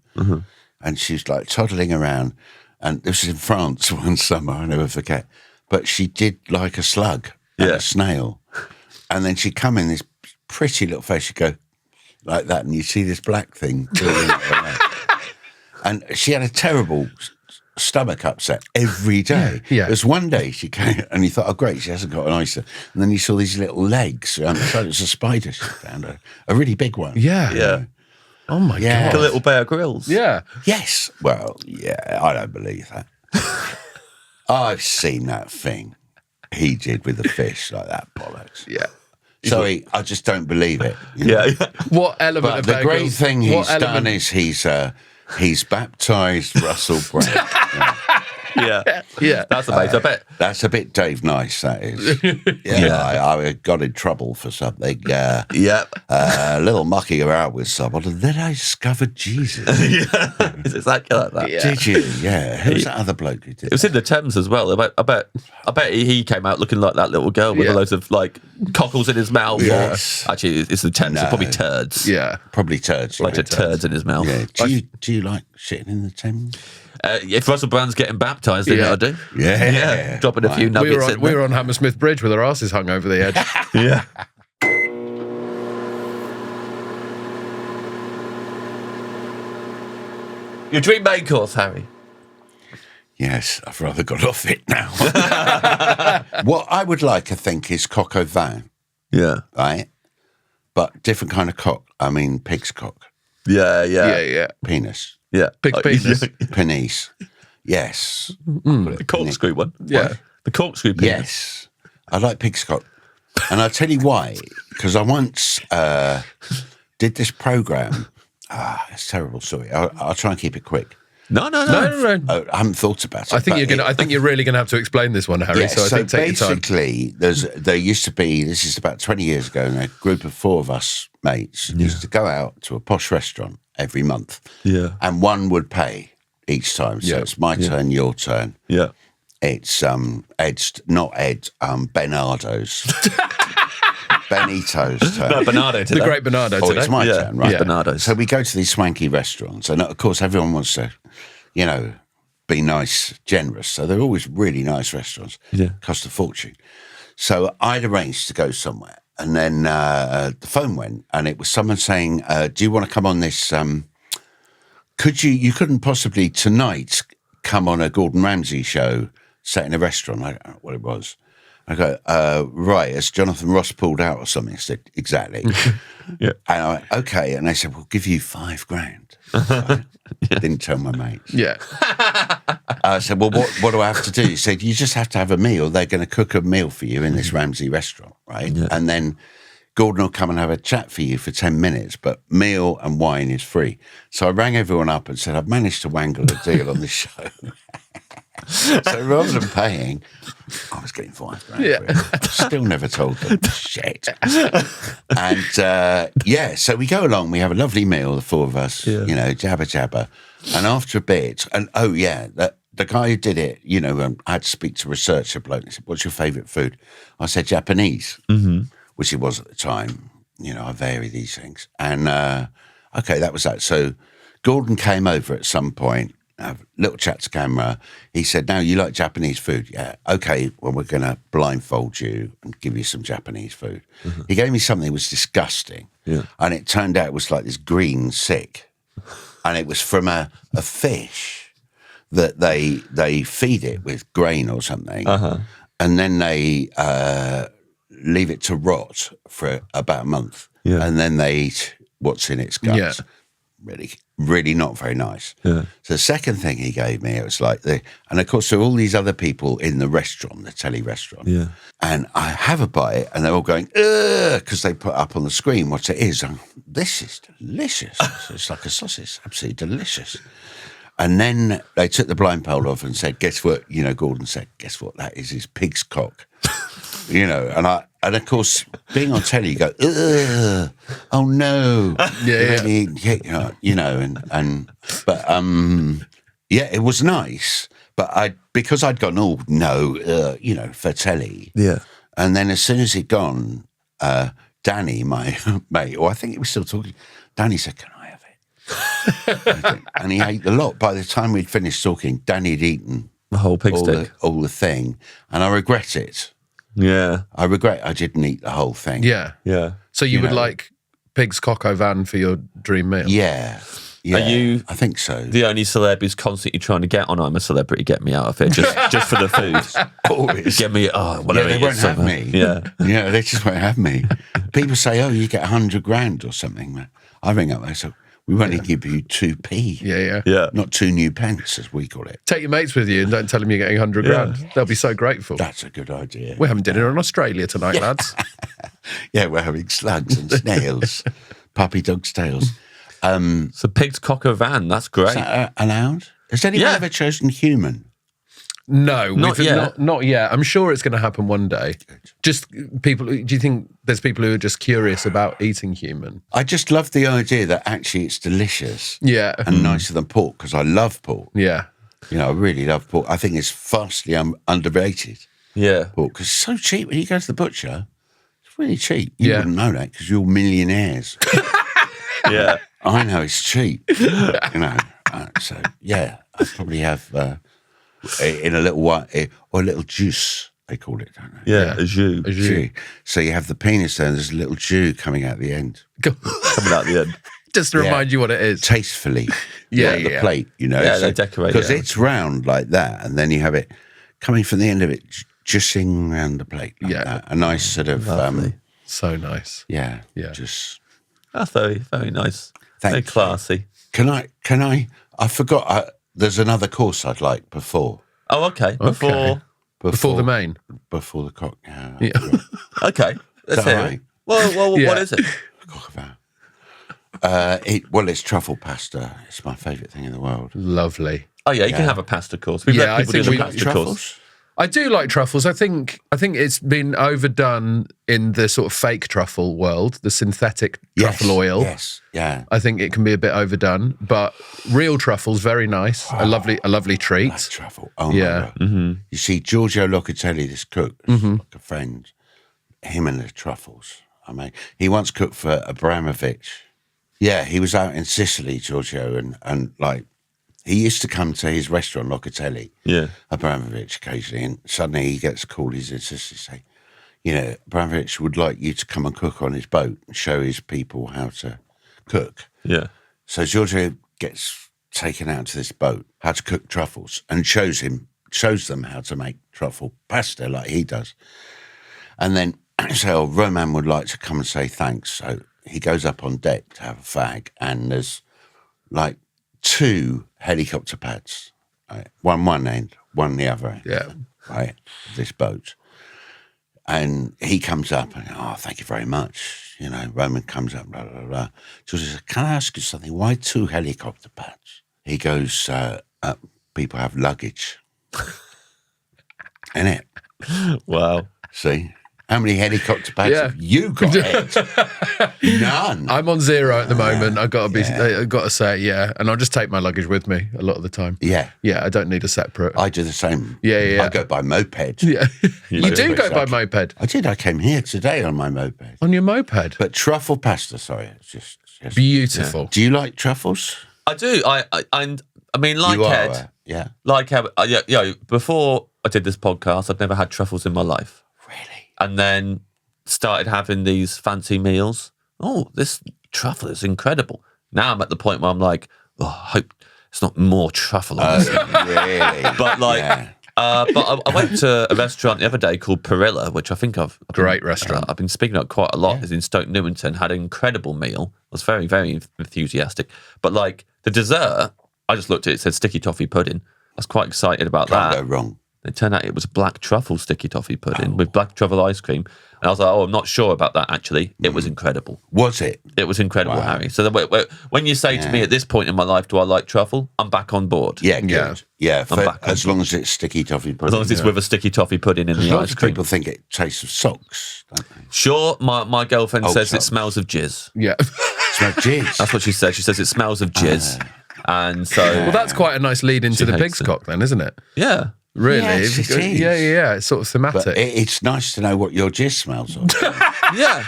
And she was like toddling around. And this was in France one summer, I'll never forget. But she did like a slug and a snail. And then she'd come in this pretty little face, she'd go like that, and you see this black thing. And she had a terrible stomach upset every day. Yeah. There's one day she came and you thought, oh, great, she hasn't got an oyster. And then you saw these little legs. And it was a spider she found, a really big one. Yeah. Oh, my Like God. a little Bear Grylls. Yeah. Yes. Well, yeah, I don't believe that. I've seen that thing he did with the fish, like that bollocks. Yeah. Sorry, I just don't believe it. you know? Yeah. What element But of the Bear great Grylls- thing what he's done element- is he's baptised Russell Brand. Yeah. Yeah. That's amazing. I bet. That's a bit Dave Nice, that is. I got in trouble for something. Yep. A little mucking around with someone, and then I discovered Jesus. It's exactly like that. Did you? Yeah. Who's that other bloke who did It was in the Thames as well. I bet he came out looking like that little girl with loads of like cockles in his mouth. Yes. Actually, it's the Thames. It's probably No. turds. Yeah. Probably turds. Like a turds in his mouth. Yeah. Do you like shitting in the Thames? If Russell Brand's getting baptised, then I do. Yeah. Dropping a few nuggets in We there. were on Hammersmith Bridge with our asses hung over the edge. Yeah. Your dream main course, Harry. Yes, I've rather got off it now. What I would like, I think, is coq au vin, Yeah. right? But different kind of cock. I mean, pig's cock. Yeah. Yeah. Penis. Yeah. Big penis. Penis. Yes. The corkscrew one. Yeah. The corkscrew penis. Yes. I like pig's cock. And I'll tell you why. Because I once did this programme. It's terrible, sorry. I'll try and keep it quick. No. I haven't thought about it. I think but I think you're really going to have to explain this one, Harry. Yeah, so I think take your time. basically, there used to be, this is about 20 years ago, and a group of 4 of us mates used to go out to a posh restaurant every month. Yeah. And one would pay each time. So it's my turn, your turn. Yeah. It's Ed's, not Ed, Bernardo's. Benito's turn. No, Bernardo today. The great Bernardo Oh, today. it's my turn, right? Yeah. Bernardo's. So we go to these swanky restaurants, and of course, everyone wants to, be nice, generous. So they're always really nice restaurants. Yeah. Cost a fortune. So I'd arranged to go somewhere, and then the phone went, and it was someone saying, "Do you want to come on this? You couldn't possibly tonight come on a Gordon Ramsay show set in a restaurant." I don't know what it was. I go, right, has Jonathan Ross pulled out or something? I said, exactly. Yeah. And I went, okay. And they said, we'll give you $5,000. Right? Didn't tell my mates. Yeah. I said, well, what do I have to do? He said, you just have to have a meal. They're going to cook a meal for you in this Ramsay restaurant, right? Yeah. And then Gordon will come and have a chat for you for 10 minutes, but meal and wine is free. So I rang everyone up and said, I've managed to wangle a deal on this show. So rather than paying, I was getting $5,000. Yeah. Still never told them. Shit. And so we go along. We have a lovely meal, the 4 of us. Jabba jabba. And after a bit, the guy who did it, I had to speak to a researcher bloke. He said, "What's your favourite food?" I said, "Japanese," which it was at the time. I vary these things. And okay, that was that. So Gordon came over at some point. A little chat to camera. He said, "Now you like Japanese food?" "Yeah." "Okay, well, we're going to blindfold you and give you some Japanese food." He gave me something that was disgusting. Yeah. And it turned out it was like this green sick. And it was from a fish that they feed it with grain or something. And then they leave it to rot for about a month. Yeah. And then they eat what's in its guts. Yeah. really not very nice. Yeah. So the second thing he gave me, it was like and of course there were all these other people in the restaurant, the telly restaurant. Yeah. And I have a bite and they're all going, ugh, because they put up on the screen what it is. And this is delicious. It's like a sausage, absolutely delicious. And then they took the blindfold off and said, guess what? You know, Gordon said, guess what that is pig's cock. You know, and of course, being on telly, you go, ugh, oh no. Yeah. You know, but it was nice. But because I'd gone, oh no, you know, for telly. Yeah. And then as soon as he'd gone, Danny, my mate, or I think he was still talking, Danny said, can I have it? And he ate the lot. By the time we'd finished talking, Danny had eaten The whole pig stick. all the thing. And I regret it. Yeah. I regret I didn't eat the whole thing. Yeah. Yeah. So you would know. like pig's cock au vin for your dream meal? Yeah. Are you I think so. the only celeb who's constantly trying to get on I'm a Celebrity, get me out of it, just for the food? Always. Get me, whatever they it won't is, have somewhere. me. Yeah. Yeah, they just won't have me. People say, oh, you get 100 grand or something. I ring up, they say, we won't even give you 2p. Yeah. Yeah. Not 2 new pence, as we call it. Take your mates with you and don't tell them you're getting 100 grand. They'll be so grateful. That's a good idea. We're having dinner in Australia tonight, lads. Yeah, we're having slugs and snails, puppy dog's tails. So pig's cock au vin, that's great. Is that allowed? Has anyone Yeah. ever chosen human? No, Not yet. Not yet. I'm sure it's going to happen one day. Just people. Do you think there's people who are just curious about eating human? I just love the idea that actually it's delicious Yeah. and nicer than pork, because I love pork. Yeah. You know, I really love pork. I think it's vastly underrated, Yeah. pork, because it's so cheap. When you go to the butcher, it's really cheap. You Yeah. wouldn't know that because you're millionaires. Yeah. I know it's cheap, you know. So, yeah, I probably have in a little white, or a little juice, they call it, don't they? Yeah. A jus. Jus. So you have the penis there, and there's a little Jew coming out the end. Coming out the end. Just to remind you what it is. Tastefully. Yeah, like the yeah. plate, you know. Yeah, they decorate because it. it's round like that, and then you have it coming from the end of it, juicing around the plate. Like Yeah. that. A nice sort of, Lovely. So nice. yeah, Yeah. just. That's very, very nice. Thank Very you. classy. Can I forgot, there's another course I'd like before Oh, okay. Before the main. Before the cock. Yeah. Yeah. Okay. Let's that hear right? it. Well, Yeah. what is it? Cock about. It's truffle pasta. It's my favourite thing in the world. Lovely. Oh, yeah, you can have a pasta course. We've Yeah, let people I do think the we- pasta course. Truffles? I do like truffles. I think it's been overdone in the sort of fake truffle world, the synthetic truffle oil. Yes. Yeah. I think it can be a bit overdone, but real truffles, very nice. A lovely treat. Black truffle. Oh, Yeah. my God. You see, Giorgio Locatelli, this cook, like a friend, him and the truffles. I mean, he once cooked for Abramovich. Yeah, he was out in Sicily, Giorgio, and like, he used to come to his restaurant, Locatelli, Yeah. Abramovich, occasionally, and suddenly he gets a call. He's in Sicily, say, you know, Abramovich would like you to come and cook on his boat and show his people how to cook. Yeah. So Giorgio gets taken out to this boat, how to cook truffles, and shows them how to make truffle pasta like he does. And then so Roman would like to come and say thanks. So he goes up on deck to have a fag, and there's like 2 helicopter pads, right? One end, one the other end, Yeah. right? This boat. And he comes up and, oh, thank you very much. You know, Roman comes up, blah, blah, blah. George says, can I ask you something? Why 2 helicopter pads? He goes, people have luggage. Innit? Wow. See? How many helicopter pads Yeah. have you got, Ed? None. I'm on 0 at the moment. I've got to say, yeah. And I'll just take my luggage with me a lot of the time. Yeah. Yeah, I don't need a separate. I do the same. Yeah. I go by moped. Yeah. You do do. go by moped. I did. I came here today on my moped. On your moped. But truffle pasta, sorry. It's just Beautiful. Do you like truffles? I do. I mean, like you Ed, are, yeah. like Ed, before I did this podcast, I'd never had truffles in my life. Really? And then started having these fancy meals. Oh, this truffle is incredible. Now I'm at the point where I'm like, oh, I hope it's not more truffle on this. Really? But like, Yeah. But I went to a restaurant the other day called Perilla, which I think Great restaurant. I've been speaking up quite a lot. It's in Stoke Newington. Had an incredible meal. I was very, very enthusiastic. But like the dessert, I just looked at it. It said sticky toffee pudding. I was quite excited about Can't that. go wrong. It turned out it was black truffle sticky toffee pudding with black truffle ice cream. And I was like, I'm not sure about that, actually. It was incredible. Was it? It was incredible, Harry. So when you say to me at this point in my life, do I like truffle? I'm back on board. Yeah, good. Yeah, as long as it's sticky toffee pudding. As long as it's with a sticky toffee pudding in the Lots ice of cream. people think it tastes of socks, don't they? Sure, my girlfriend says socks. it smells of jizz. Yeah. Smell jizz. That's what she says. She says it smells of jizz. And so... Well, that's quite a nice lead into the hates pig's it. cock then, isn't it? Yeah. Really? Yes, it is. Yeah. It's sort of thematic. But it's nice to know what your jizz smells of. Yeah.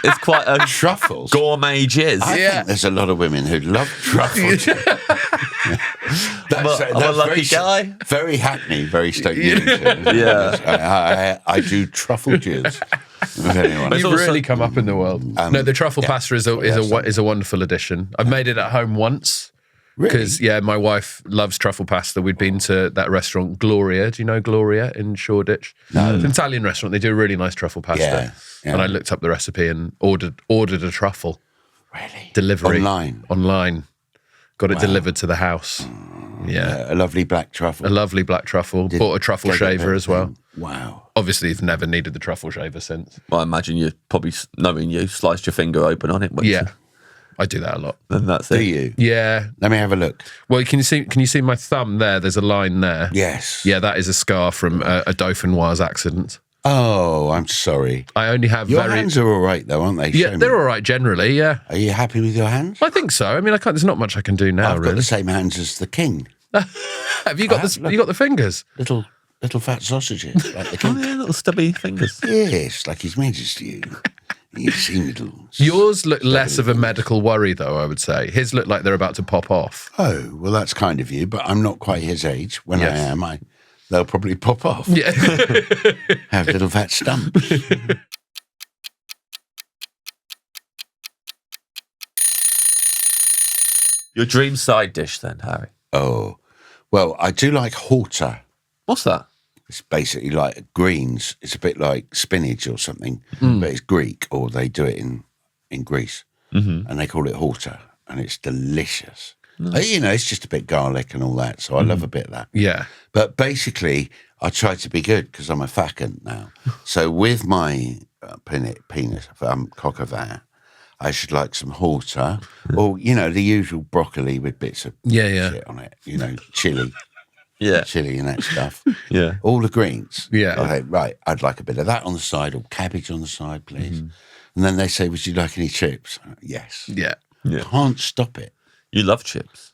It's quite a Truffles. gourmet jizz. I think there's a lot of women who love truffles. I'm a lucky guy. Very Hackney, very Stoke Newington. Yeah. I do truffle jizz. If anyone- You've really come up in the world. No, the truffle pasta is a wonderful addition. I've made it at home once. Because, my wife loves truffle pasta. We'd been to that restaurant, Gloria. Do you know Gloria in Shoreditch? No. It's an Italian restaurant. They do a really nice truffle pasta. Yeah. And I looked up the recipe and ordered a truffle. Really? Delivery. Online. Got it delivered to the house. Yeah. A lovely black truffle. A lovely black truffle. Bought a truffle shaver as well. Wow. Obviously, you've never needed the truffle shaver since. Well, I imagine you probably, knowing you, sliced your finger open on it. Yeah. I do that a lot. And that's it. Do you? Yeah. Let me have a look. Well, can you see my thumb there? There's a line there. Yes. Yeah, that is a scar from a Dauphinoise accident. Oh, I'm sorry. I only have Your hands are all right, though, aren't they? Yeah, they're all right generally, yeah. Are you happy with your hands? I think so. I mean, there's not much I can do now, I've got really. the same hands as the king. Have you got the fingers? Little fat sausages, like the king. Yeah, little stubby fingers. Yes, like His Majesty. You see little... Yours look less of a medical worry, though, I would say. His look like they're about to pop off. Oh, well, that's kind of you, but I'm not quite his age. When I am, they'll probably pop off. Yeah. Have little fat stumps. Your dream side dish, then, Harry? Oh, well, I do like horta. What's that? It's basically like greens. It's a bit like spinach or something, but it's Greek, or they do it in Greece, and they call it horta, and it's delicious. It's just a bit garlic and all that, so I love a bit of that. Yeah. But basically, I try to be good because I'm a faccant now. So with my penis, cock of that, I should like some horta, or the usual broccoli with bits of shit on it. Chili. Yeah. Chili and that stuff. Yeah. All the greens. Yeah. I think, right, I'd like a bit of that on the side, or cabbage on the side, please. And then they say, would you like any chips? Yes. Yeah. Can't stop it. You love chips.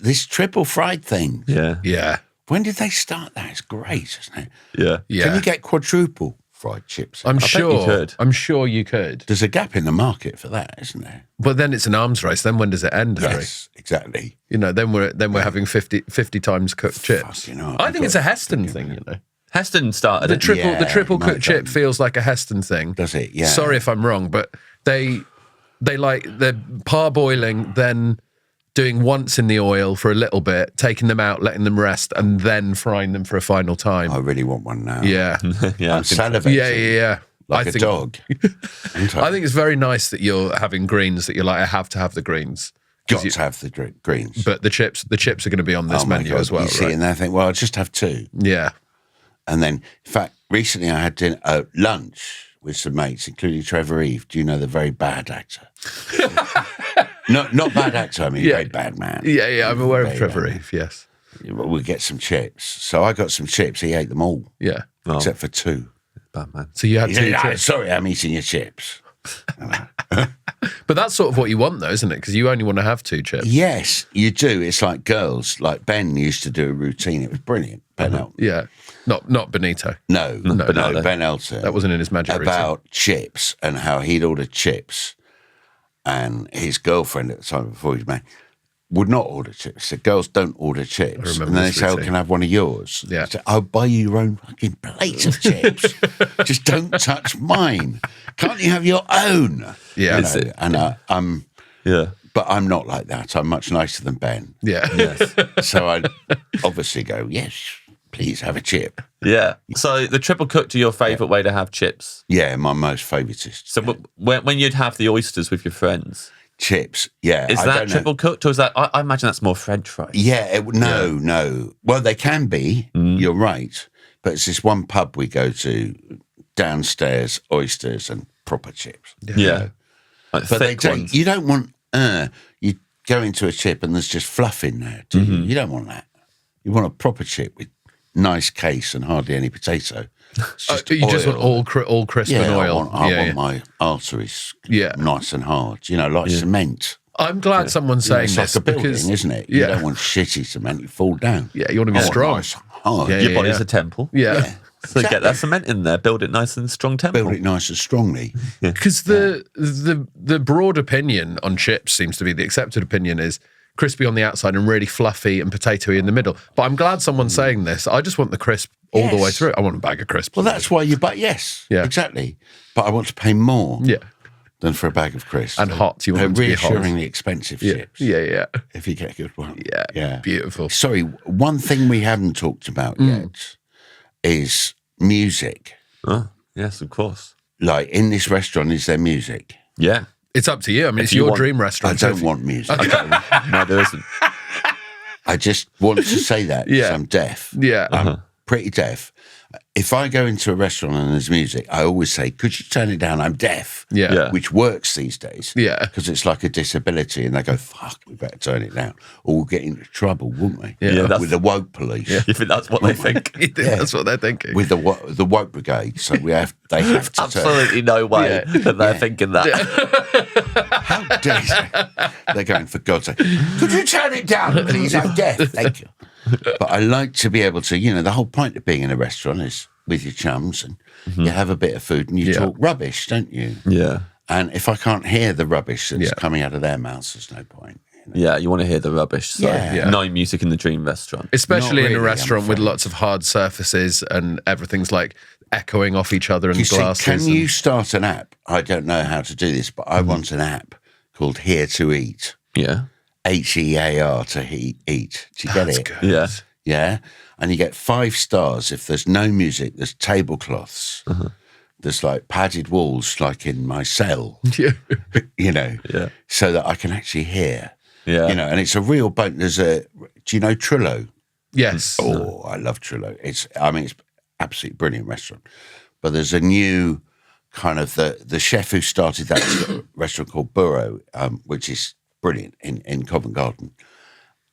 This triple fried thing. Yeah. Yeah. When did they start that? It's great, isn't it? Yeah. Yeah. Can you get quadruple fried chips? I'm bet sure you could. I'm sure you could. There's a gap in the market for that, isn't there? But then it's an arms race. Then when does it end, Harry? Yes, exactly. Then we're having 50 times cooked chips. I think it's a Heston thing, Heston started The it. triple might cooked chip have. feels like a Heston thing. Does it? Yeah. Sorry if I'm wrong, but they're parboiling, then doing once in the oil for a little bit, taking them out, letting them rest, and then frying them for a final time. I really want one now. Yeah. Yeah. I'm salivating. Yeah. Like a dog. I think it's very nice that you're having greens, that you're like, I have to have the greens. Got to have the greens. But the chips are going to be on this my menu God, as well, you see, right? and I think, well, I'll just have two. Yeah. And then, in fact, recently I had lunch with some mates, including Trevor Eve. Do you know the very bad actor? Not bad actor, I mean very bad man. Yeah, I'm aware of Very Trevor bad. Eve, yes. We'll get some chips. So I got some chips. He ate them all, Yeah. except for two. Bad man. So you had He two said, chips. sorry, I'm eating your chips. But that's sort of what you want, though, isn't it? Because you only want to have two chips. Yes, you do. It's like girls. Like Ben used to do a routine. It was brilliant. Ben Elton. Yeah. Not Benito. No, Bernardo. Ben Elton. That wasn't in his magic routine. About chips and how he'd order chips, and his girlfriend at the time before he was married would not order chips. So girls don't order chips. remember And then they this say, "Oh, routine. can I have one of yours?" Yeah. I say, I'll buy you your own fucking plate of chips. Just don't touch mine. Can't you have your own? Yeah. You Is know, and I'm. Yeah. But I'm not like that. I'm much nicer than Ben. Yeah. Yes. So I'd obviously go, yes, please have a chip. Yeah. So the triple cooked are your favourite way to have chips? Yeah, my most favouriteest. So when you'd have the oysters with your friends? Chips, yeah. Is that triple cooked or is that... I imagine that's more French fries. Yeah, no. Well, they can be, you're right. But it's this one pub we go to, downstairs, oysters and proper chips. Yeah. Like But thick ones. you don't want, you go into a chip and there's just fluff in there, do you? You don't want that. You want a proper chip with nice case and hardly any potato. You just want all crisp and oil. I want my arteries nice and hard, like cement. I'm glad someone's saying It's this like a building, because, isn't it? You don't want shitty cement, you fall down. Yeah, you want to be strong. Nice, hard. Your body's a temple. Yeah. So get that cement in there, build it nice and strong temple. Build it nice and strongly. Because the broad opinion on chips seems to be, the accepted opinion is crispy on the outside and really fluffy and potatoey in the middle. But I'm glad someone's saying this. I just want the crisp all the way through. I want a bag of crisps. Well, that's why you buy, exactly. But I want to pay more than for a bag of crisps. And hot. You want them to be hot. Reassuringly expensive chips. Yeah. If you get a good one. Yeah. Beautiful. Sorry, one thing we haven't talked about yet is music. Oh, yes, of course. Like, in this restaurant, is there music? Yeah. It's up to you. I mean, it's your dream I restaurant. don't want music. No, there isn't. I just want to say that because I'm deaf. Yeah. I'm pretty deaf. If I go into a restaurant and there's music, I always say, could you turn it down? I'm deaf. Yeah. Which works these days. Yeah. Because it's like a disability and they go, fuck, we better turn it down. Or we'll get into trouble, wouldn't we? Yeah, with the woke police. You think that's what they think? You think that's what they're thinking? With the woke brigade. So they have to Absolutely no way that they're thinking that. How dare you? They're going, for God's sake, could you turn it down, please? I'm deaf. Thank you. But I like to be able to, the whole point of being in a restaurant is with your chums and you have a bit of food and you talk rubbish, don't you? Yeah. And if I can't hear the rubbish that's coming out of their mouths, there's no point. Yeah, you want to hear the rubbish. So no music in the dream restaurant. Especially in a really, restaurant with lots of hard surfaces and everything's like echoing off each other and glasses. Can you start an app? I don't know how to do this, but I want an app called Here to Eat. Yeah. HEAR to eat. Do you get it? Good. Yeah. Yeah. And you get 5 stars if there's no music, there's tablecloths. There's like padded walls, like in my cell, so that I can actually hear. Yeah. And it's a real boat. Do you know Trillo? Yes. Oh, I love Trillo. It's absolutely brilliant restaurant. But there's a new kind of the chef who started that restaurant called Burrow, which is brilliant in Covent Garden.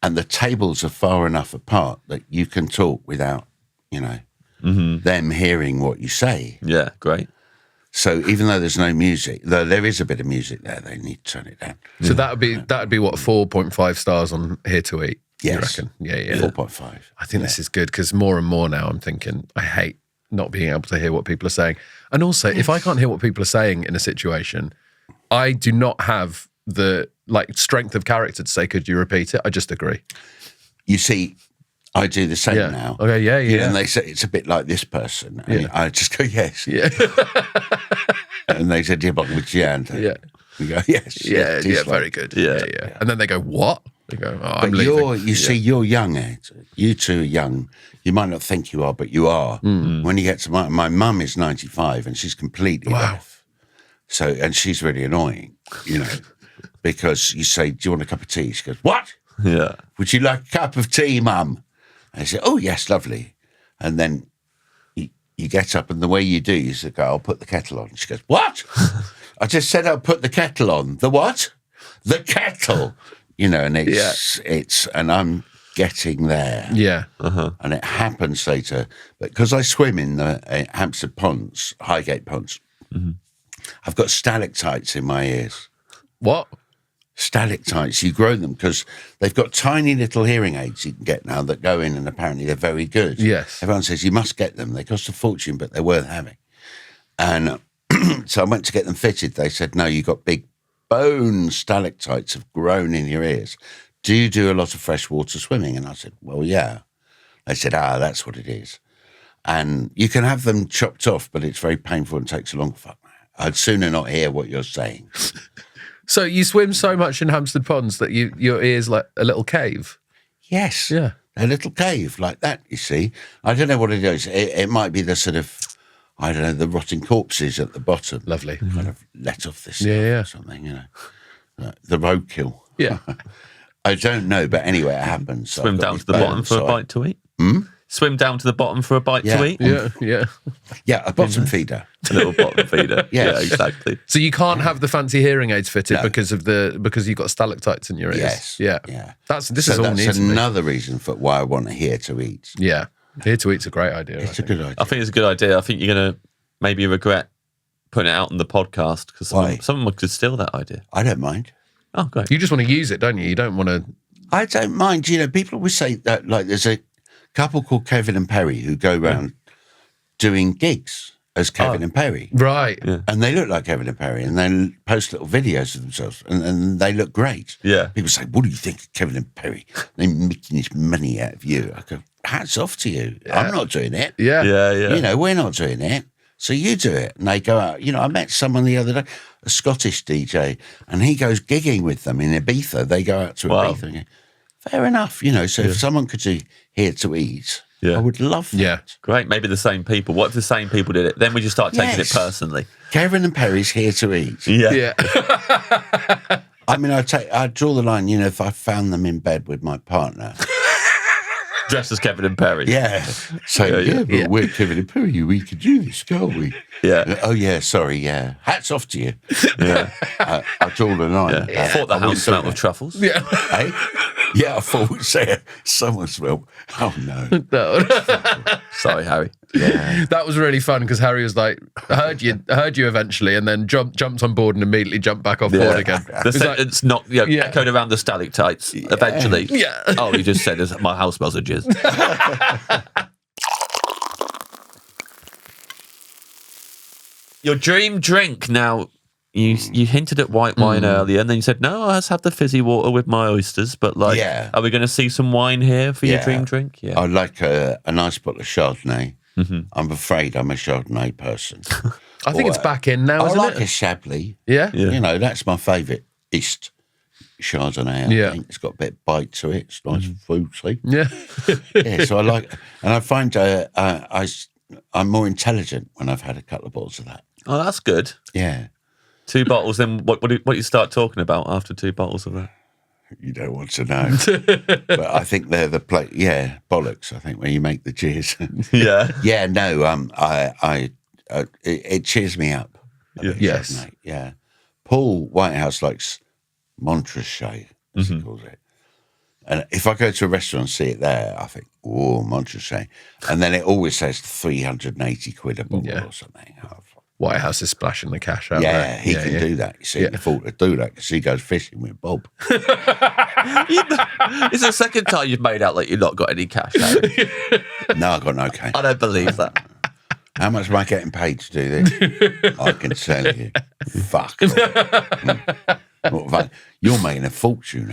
And the tables are far enough apart that you can talk without, them hearing what you say. Yeah, great. So even though there's no music, though there is a bit of music there, they need to turn it down. So that would be what, 4.5 stars on Here to Eat? Yes. You reckon? Yeah. 4.5. I think this is good because more and more now I'm thinking I hate not being able to hear what people are saying. And also, if I can't hear what people are saying in a situation, I do not have the strength of character to say, could you repeat it? I just agree. You see, I do the same now. Okay, yeah. And they say, it's a bit like this person. And I just go, yes. Yeah. And they said, and we go, yes. Yeah, very good. Yeah. And then they go, what? They go, oh, I'm leaving. See, you're young, Ed. You two are young. You might not think you are, but you are. When you get to my mum is 95 and she's completely deaf. So, and she's really annoying, because you say, do you want a cup of tea? She goes, what? Yeah. Would you like a cup of tea, Mum? I say, oh, yes, lovely. And then you get up and the way you do, you say, I'll put the kettle on. She goes, what? I just said I'll put the kettle on. The what? The kettle. And and I'm getting there. Yeah. And it happens later. But because I swim in the Hampstead Ponds, Highgate Ponds, I've got stalactites in my ears. What? Stalactites, you grow them because they've got tiny little hearing aids you can get now that go in and apparently they're very good. Yes. Everyone says you must get them. They cost a fortune, but they're worth having. And so I went to get them fitted. They said, no, you've got big bone stalactites have grown in your ears. Do you do a lot of freshwater swimming? And I said, well, yeah. They said, that's what it is. And you can have them chopped off, but it's very painful and takes a long time. I'd sooner not hear what you're saying. So you swim so much in Hampstead Ponds that your ears like a little cave? Yes. Yeah. a little cave like that, you see. I don't know what it is. It might be the sort of, I don't know, the rotting corpses at the bottom. Lovely. Kind of let off this Yeah. or something, you know. The roadkill. Yeah. I don't know, but anyway, it happens. Swim down to the bottom for a bite to eat. Swim down to the bottom for a bite to eat. Yeah. Yeah, a bottom feeder. A little bottom feeder. Yes. Yeah, exactly. So you can't have the fancy hearing aids fitted because you've got stalactites in your ears. Yes. Yeah. This is all new That's to me. another reason for why I want to hear to eat. Yeah. Here to eat's a great idea. It's a good idea. I think it's a good idea. I think you're going to maybe regret putting it out on the podcast because someone could steal that idea. I don't mind. Oh, great. You just want to use it, don't you? You don't want to. I don't mind. You know, people always say that, like, there's a couple called Kevin and Perry who go around doing gigs as Kevin and Perry. Right. Yeah. And they look like Kevin and Perry, and they post little videos of themselves, and they look great. Yeah. People say, what do you think of Kevin and Perry? They're making this money out of you. I go, hats off to you. Yeah. I'm not doing it. Yeah. Yeah. You know, we're not doing it. So you do it. And they go out. You know, I met someone the other day, a Scottish DJ, and he goes gigging with them in Ibiza. They go out to Ibiza. And go, fair enough. You know, so if someone could do Here to Eat, I would love that. Yeah. Great. Maybe the same people. What if the same people did it? Then we just start taking it personally. Kevin and Perry's Here to Eat. Yeah. I mean, I draw the line, you know, if I found them in bed with my partner. Dressed as Kevin and Perry. Yeah. So, but we're Kevin and Perry. We could do this, can't we? Yeah. Oh, yeah, sorry, yeah. Hats off to you. Yeah. I draw the line. Yeah. I thought the house smelled of truffles. Yeah. Hey? Yeah, I thought we'd say someone smelled. Oh, no. No. Sorry, Harry. Yeah. That was really fun because Harry was like, I heard you eventually, and then jumped on board and immediately jumped back off board again. The sentence echoed around the stalactites eventually. Yeah. Oh, he just said, my house smells of jizz. Your dream drink now. You hinted at white wine earlier, and then you said, no, let's have the fizzy water with my oysters. But, like, are we going to see some wine here for your dream drink? Yeah. I'd like a nice bottle of Chardonnay. I'm afraid I'm a Chardonnay person. I think it's back in now, isn't I like it? a Chablis. Yeah. You know, that's my favourite East Chardonnay. I think it's got a bit of bite to it. It's nice fruity. Yeah. Yeah, so I like, and I find I'm more intelligent when I've had a couple of bottles of that. Oh, that's good. Yeah. 2 bottles, then what do you start talking about after 2 bottles of that? You don't want to know. But I think they're the bollocks, I think, when you make the cheers. Yeah. Yeah, no, it cheers me up. Yes. Chardonnay. Yeah. Paul Whitehouse likes Montrachet, as he calls it. And if I go to a restaurant and see it there, I think, oh, Montrachet. And then it always says 380 quid a bottle or something. White House is splashing the cash out there. Yeah, he can do that. You see, he can afford to do that because he goes fishing with Bob. It's the second time you've made out like you've not got any cash, Harry. No, I've got no cash. I don't believe that. How much am I getting paid to do this? I can tell you. Fuck. You're making a fortune.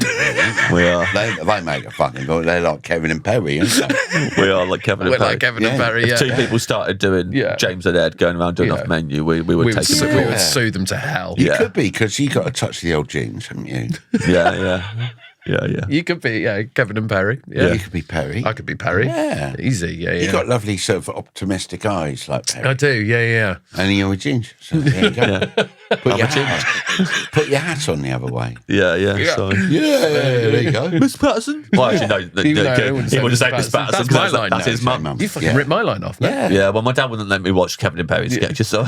We are. They make a fucking. They're like Kevin and Perry, aren't they? We are like Kevin and We're Perry. like Kevin and Perry, If 2 people started doing James and Ed going around doing off menu, we would take them to we court. would sue them to hell. You could be, because you got to touch the old jeans, haven't you? Yeah. You could be, Kevin and Perry. Yeah. You could be Perry. I could be Perry. Yeah. Easy, yeah. You got lovely sort of optimistic eyes like Perry. I do, yeah. And you're a ginger. So there you go. Put your hat on the other way. Yeah. Sorry. Yeah, there you go. Miss Patterson? Well, actually, no. He would say Miss Patterson. That's my line. That's his mum. You fucking ripped my line off, man. Yeah. Yeah, well, my dad wouldn't let me watch Kevin and Perry sketches, so...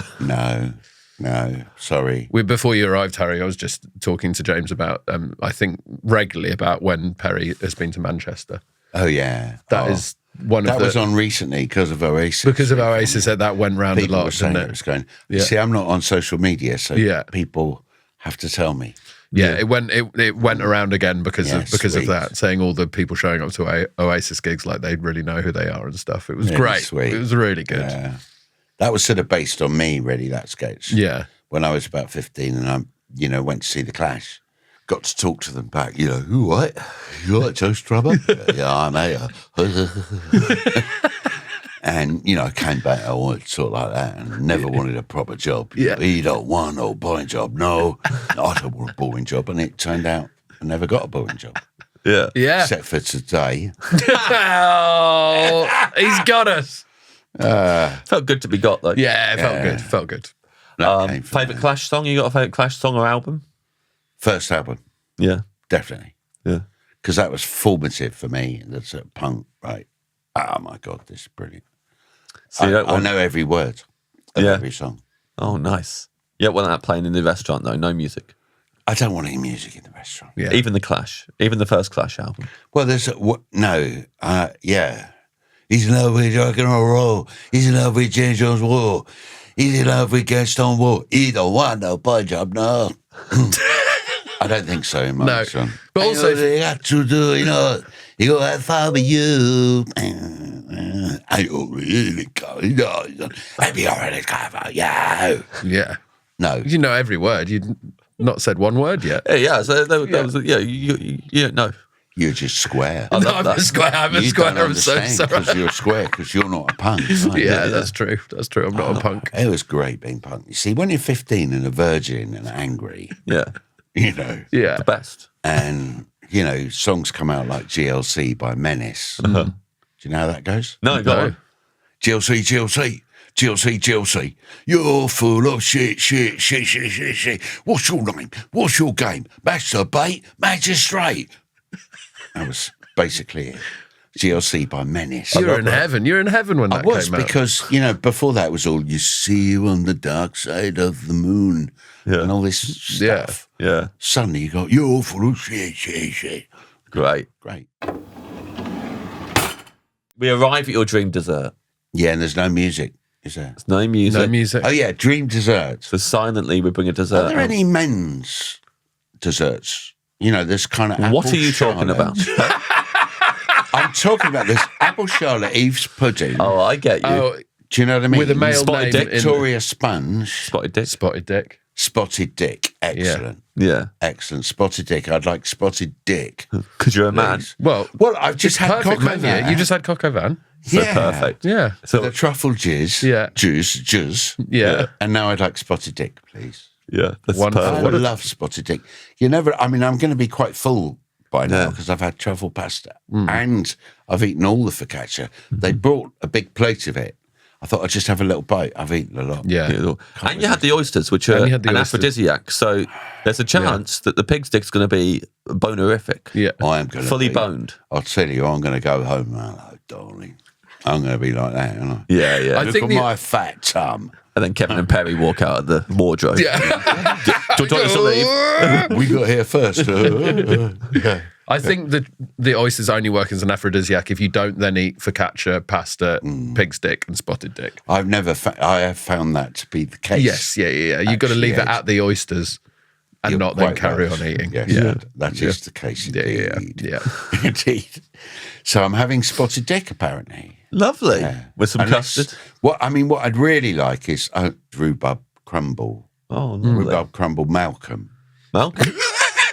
No, sorry. Before you arrived, Harry, I was just talking to James about, I think, regularly about when Perry has been to Manchester. Oh, yeah. That is one of the... That was on recently because of Oasis. Because of Oasis, that went round people a lot, were saying didn't it was it? going... See, I'm not on social media, so Yeah. people have to tell me. Yeah, it went around again because Yeah, of that, saying all the people showing up to Oasis gigs like they really know who they are and stuff. It was great. Sweet. It was really good. Yeah. That was sort of based on me, really, that sketch. Yeah. When I was about 15 and I, went to see The Clash, got to talk to them back, who, what? You like Joe Strummer? Yeah, I'm a... And, I came back, I wanted sort of like that and never wanted a proper job. You don't want no boring job. No, I don't want a boring job. And it turned out I never got a boring job. Yeah. Yeah. Except for today. Oh, he's got us. Felt good to be got, though. Yeah, it felt good. Felt good. That came from Favourite there. Clash song? You got a favourite Clash song or album? First album, Yeah. definitely. Yeah. Because that was formative for me. That's a punk, right? Oh my God, this is brilliant. So you don't I want... know every word of Yeah. every song. Oh, nice. You don't want that playing in the restaurant, though? No music? I don't want any music in the restaurant. Yeah. Even the Clash? Even the first Clash album? Well, there's yeah. He's in love with rock and roll. He's in love with James Jones War. He's in love with Gaston War. He don't want no punch up, no. I don't think so in my song. But also, they got to do, you got to have fun with you. I don't really go, maybe I really care about you. yeah, No. you know every word. You'd not said one word yet. Yeah, so that was... Yeah, you no. You're just square. I love I'm that. a square. I'm a You square. don't I'm so understand sorry. because you're square, because you're not a punk. Right? Yeah, that's true. That's true. I'm not a punk. It was great being punk. You see, when you're 15 and a virgin and angry, Yeah. Yeah. The best. and, songs come out like GLC by Menace. Uh-huh. Do you know how that goes? No, go on. GLC, GLC, GLC, GLC. You're full of shit, shit, shit, shit, shit, shit. What's your name? What's your game? Masturbate, magistrate. That was basically it. GLC by Menace. You're in heaven. You're in heaven when that I was came out. because, before that was all, you see you on the dark side of the moon and all this stuff. Yeah. Suddenly you go, you're full of shit, shit, shit. Great. Great. We arrive at your dream dessert. Yeah, and there's no music, is there? There's no music. No music. Oh, yeah, dream desserts. So silently we bring a dessert. Are there out. any men's desserts? There's kind of What apple are you talking Charlotte. about? I'm talking about this apple Charlotte Eve's pudding. Oh, I get you. Oh, Do you know what I mean? with a male Spotted name dick, in Victoria Sponge. Spotted dick. Spotted Dick. Spotted Dick. Excellent. Yeah. Excellent. Spotted Dick. I'd like Spotted Dick. Because you're a man. please. Well, I've just had perfect, cock haven't over. you? You just had cock over. So perfect. Yeah. So The truffle jizz. Yeah. Juice. Yeah. And now I'd like Spotted Dick, please. yeah, that's Wonderful. I perfect. love Spotted Dick. I'm going to be quite full by now because I've had truffle pasta and I've eaten all the focaccia. They brought a big plate of it. I thought I'd just have a little bite. I've eaten a lot. Yeah. And you had the oysters, which are you had the an oysters. aphrodisiac. So there's a chance that the pig stick's going to be bonerific. Yeah. I am going to Fully be, boned. I'll tell you, I'm going to go home. Hello, darling. I'm going to be like that, aren't I? Yeah, yeah. I Look think at the- my fat tum. And then Kevin and Perry walk out of the wardrobe. Yeah. Do you want us to leave? We got here first. Yeah. I think that the oysters only work as an aphrodisiac if you don't then eat focaccia, pasta, pig stick, and spotted dick. I have found that to be the case. Yes, yeah. You've got to leave it Actually, at the oysters and You're not then quite carry right. on eating. Yes, Yeah. that is the case indeed. Yeah. Indeed. So I'm having spotted dick apparently. Lovely. With some And that's- custard. What I'd really like is rhubarb crumble. Oh, lovely. Rhubarb crumble Malcolm. Malcolm?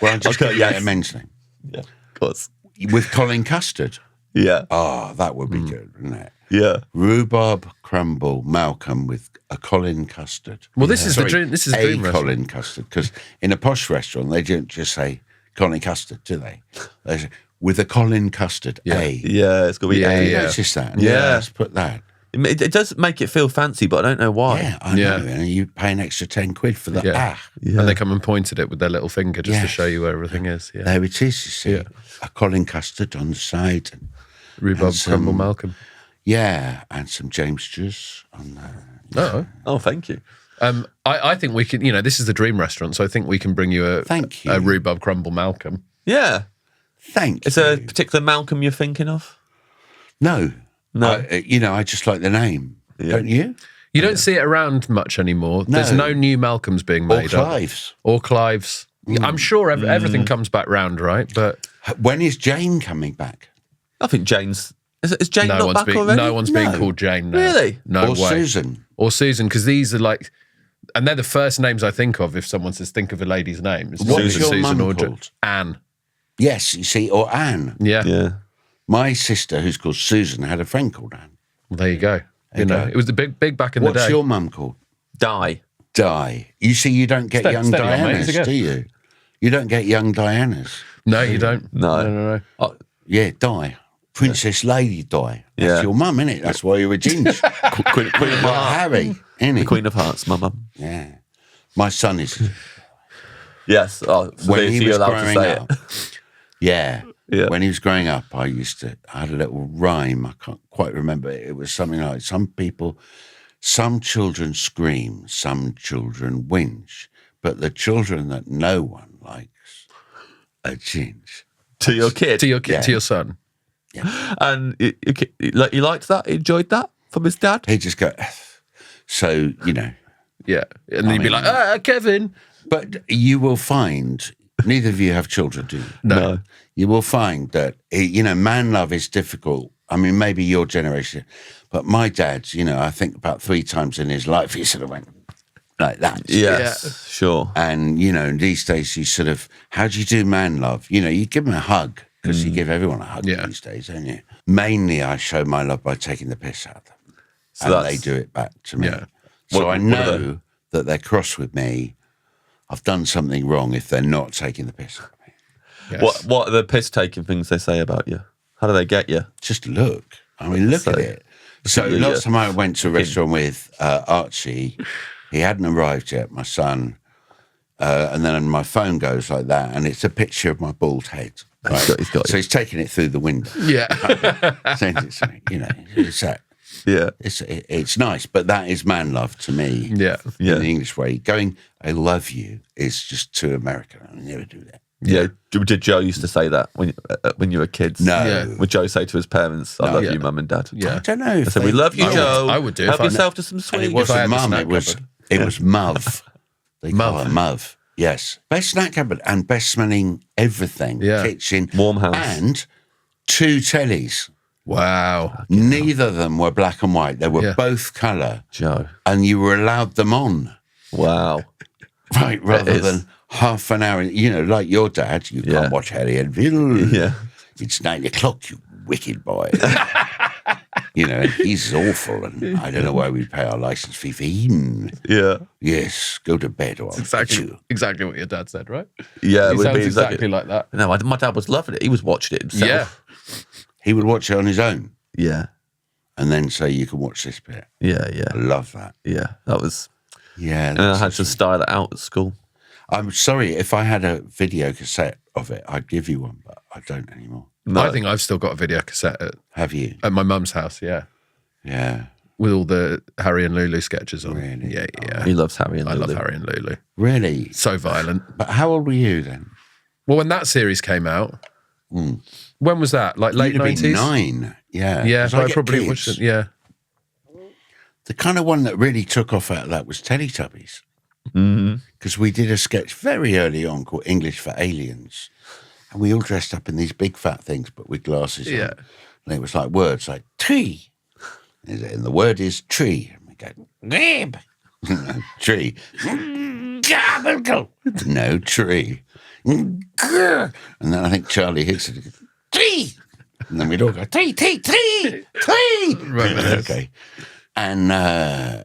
Well, I'm just Okay, going to yes. get a men's name. Yeah, of course. With Colin Custard. Yeah. Oh, that would be good, wouldn't it? Yeah. Rhubarb crumble Malcolm with a Colin Custard. Well, this is Sorry, the dream. This is a the dream restaurant. Colin Custard. Because in a posh restaurant, they don't just say Colin Custard, do they? They say, with a Colin Custard, a. Yeah, it's got to be Yeah, A. yeah. It's just that. Yeah. Let's put that. It does make it feel fancy, but I don't know why. Yeah, I Yeah. know. And you pay an extra 10 quid for the Yeah. Yeah. And they come and point at it with their little finger just to Yes. show you where everything is. Yeah. There it is, you see. Yeah. A Colin Custard on the side. And, Rhubarb and some- crumble Malcolm. yeah, and some James juice on there. Oh. Oh, thank you. I think we can, this is the dream restaurant, so I think we can bring you Thank you. a rhubarb crumble Malcolm. Yeah. Thank Is you. there a particular Malcolm you're thinking of? No. No. I just like the name. Don't you? You don't see it around much anymore. There's no new Malcolms being Or made. Clives. Or Clives. I'm sure everything comes back round, right? But When is Jane coming back? I think Jane's... Is Jane no not one's back already? no one's being No. called Jane now. Really? No or way. Susan? Or Susan, because these are like, and they're the first names I think of if someone says think of a lady's name. It's What's Susan, your Susan, mum or called? Anne. Yes, you see, or Anne. Yeah. Yeah. My sister, who's called Susan, had a friend called Anne. Well, there you go. you go. It was the big back in the What's day. your mum called? Di. Di. You see, you don't get young Steady on, mate. It's a Dianas, gift. do you? You don't get young Dianas. No, you don't. No. No. Yeah, Di. Princess Lady Di. That's your mum, innit? That's why you're a ginger. Queen of Like Hearts. Harry, innit? The Queen of Hearts, my mum. Yeah. My son is... Yes. Oh, so when he you're was allowed to growing say up... it. Yeah. Yeah. When he was growing up, I had a little rhyme. I can't quite remember. It was something like, some children scream, some children whinge, but the children that no one likes are ginge. To your kid. To your son. Yeah. And he liked that? He enjoyed that from his dad? He'd just go, so, Yeah. And then you'd be like, Kevin. But you will find, neither of you have children, do you? No. You will find that, man love is difficult. I mean, maybe your generation, but my dad's, I think about 3 times in his life, he sort of went like that. Yes, sure. And, these days you sort of, how do you do man love? You give them a hug, because you give everyone a hug these days, don't you? Mainly I show my love by taking the piss out of them. So and they do it back to me. Yeah. So I know that they're cross with me. I've done something wrong if they're not taking the piss out of me. Yes. What are the piss-taking things they say about you? How do they get you? Just look. I mean, look at it. So last time I went to a restaurant with Archie, he hadn't arrived yet, my son, and then my phone goes like that, and it's a picture of my bald head. Right? He's got so he's taking it through the window. Yeah. Sends it to me, it's that. Yeah. It's nice, but that is man love to me. Yeah. Yeah. In the English way. Going, I love you is just too American. I never do that. Yeah. Did Joe used to say that when you were kids? No. Yeah. Would Joe say to his parents, I love you, mum and dad? Yeah. I don't know. I said, we love you, Joe. I would do Help if I- yourself to some And sweets. it wasn't I had the mum, snack it was Muv. They call her Muv. Yes. Best snack cupboard and best smelling everything. Yeah. Kitchen. Warm house. And 2 tellies. Wow. Neither of them were black and white. They were both colour. Joe. And you were allowed them on. Wow. Right, rather than half an hour. Like your dad, you can't watch Harry Enfield. Yeah. It's 9 o'clock, you wicked boy. He's awful, and I don't know why we pay our license fee for him. Yeah. Yes, go to bed or I'll hit you. Exactly what your dad said, right? Yeah, He it would sounds be exactly like that. No, my dad was loving it. He was watching it himself. Yeah. He would watch it on his own Yeah. and then say, you can watch this bit. Yeah. I Yeah. love that. Yeah. That was. Yeah. And I had to style it out at school. I'm sorry, if I had a video cassette of it, I'd give you one, but I don't anymore. No. I think I've still got a video cassette Have you? at my mum's house, yeah. Yeah. With all the Harry and Lulu sketches on. Really? Yeah. He loves Harry and I Lulu. love Harry and Lulu. Really? So violent. But how old were you then? Well, when that series came out, when was that? Like late You'd have been 90s? 9. Yeah. Yeah, 'Cause so I get probably kids. watched it. Yeah. The kind of one that really took off out of that was Teletubbies. Mm-hmm. Because we did a sketch very early on called English for Aliens. And we all dressed up in these big fat things, but with glasses Yeah. on. And it was like words like tree. And the word is tree. And we go, grab. Tree. Gobble. No, tree. And then I think Charlie hits it. Tree. And then we'd all go, tree. Right. Okay. And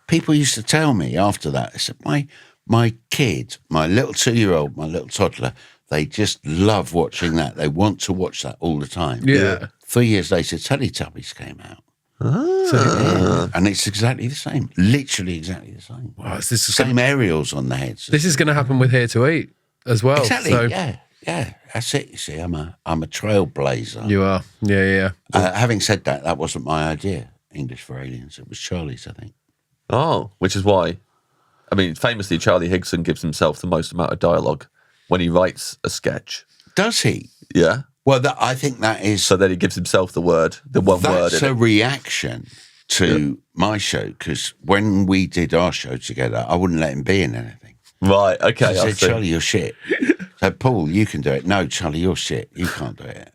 people used to tell me after that, they said, my kid, my little 2-year-old, my little toddler, they just love watching that. They want to watch that all the time. Yeah. 3 years later, Teletubbies came out. So, And it's exactly the same. Literally exactly the same. wow, this is Same aerials on the heads. This is going to happen with Here to Eat as well. Exactly, So yeah. That's it, you see. I'm a trailblazer. You are. Yeah. Having said that, that wasn't my idea, English for Aliens. It was Charlie's, I think. Oh, which is why, I mean, famously, Charlie Higson gives himself the most amount of dialogue when he writes a sketch. Does he? Yeah. Well, I think that is... So then he gives himself the one word. That's in a it. reaction to my show, because when we did our show together, I wouldn't let him be in anything. Right, okay. I I said, see. Charlie, you're shit. So, Paul, you can do it. No, Charlie, you're shit. You can't do it.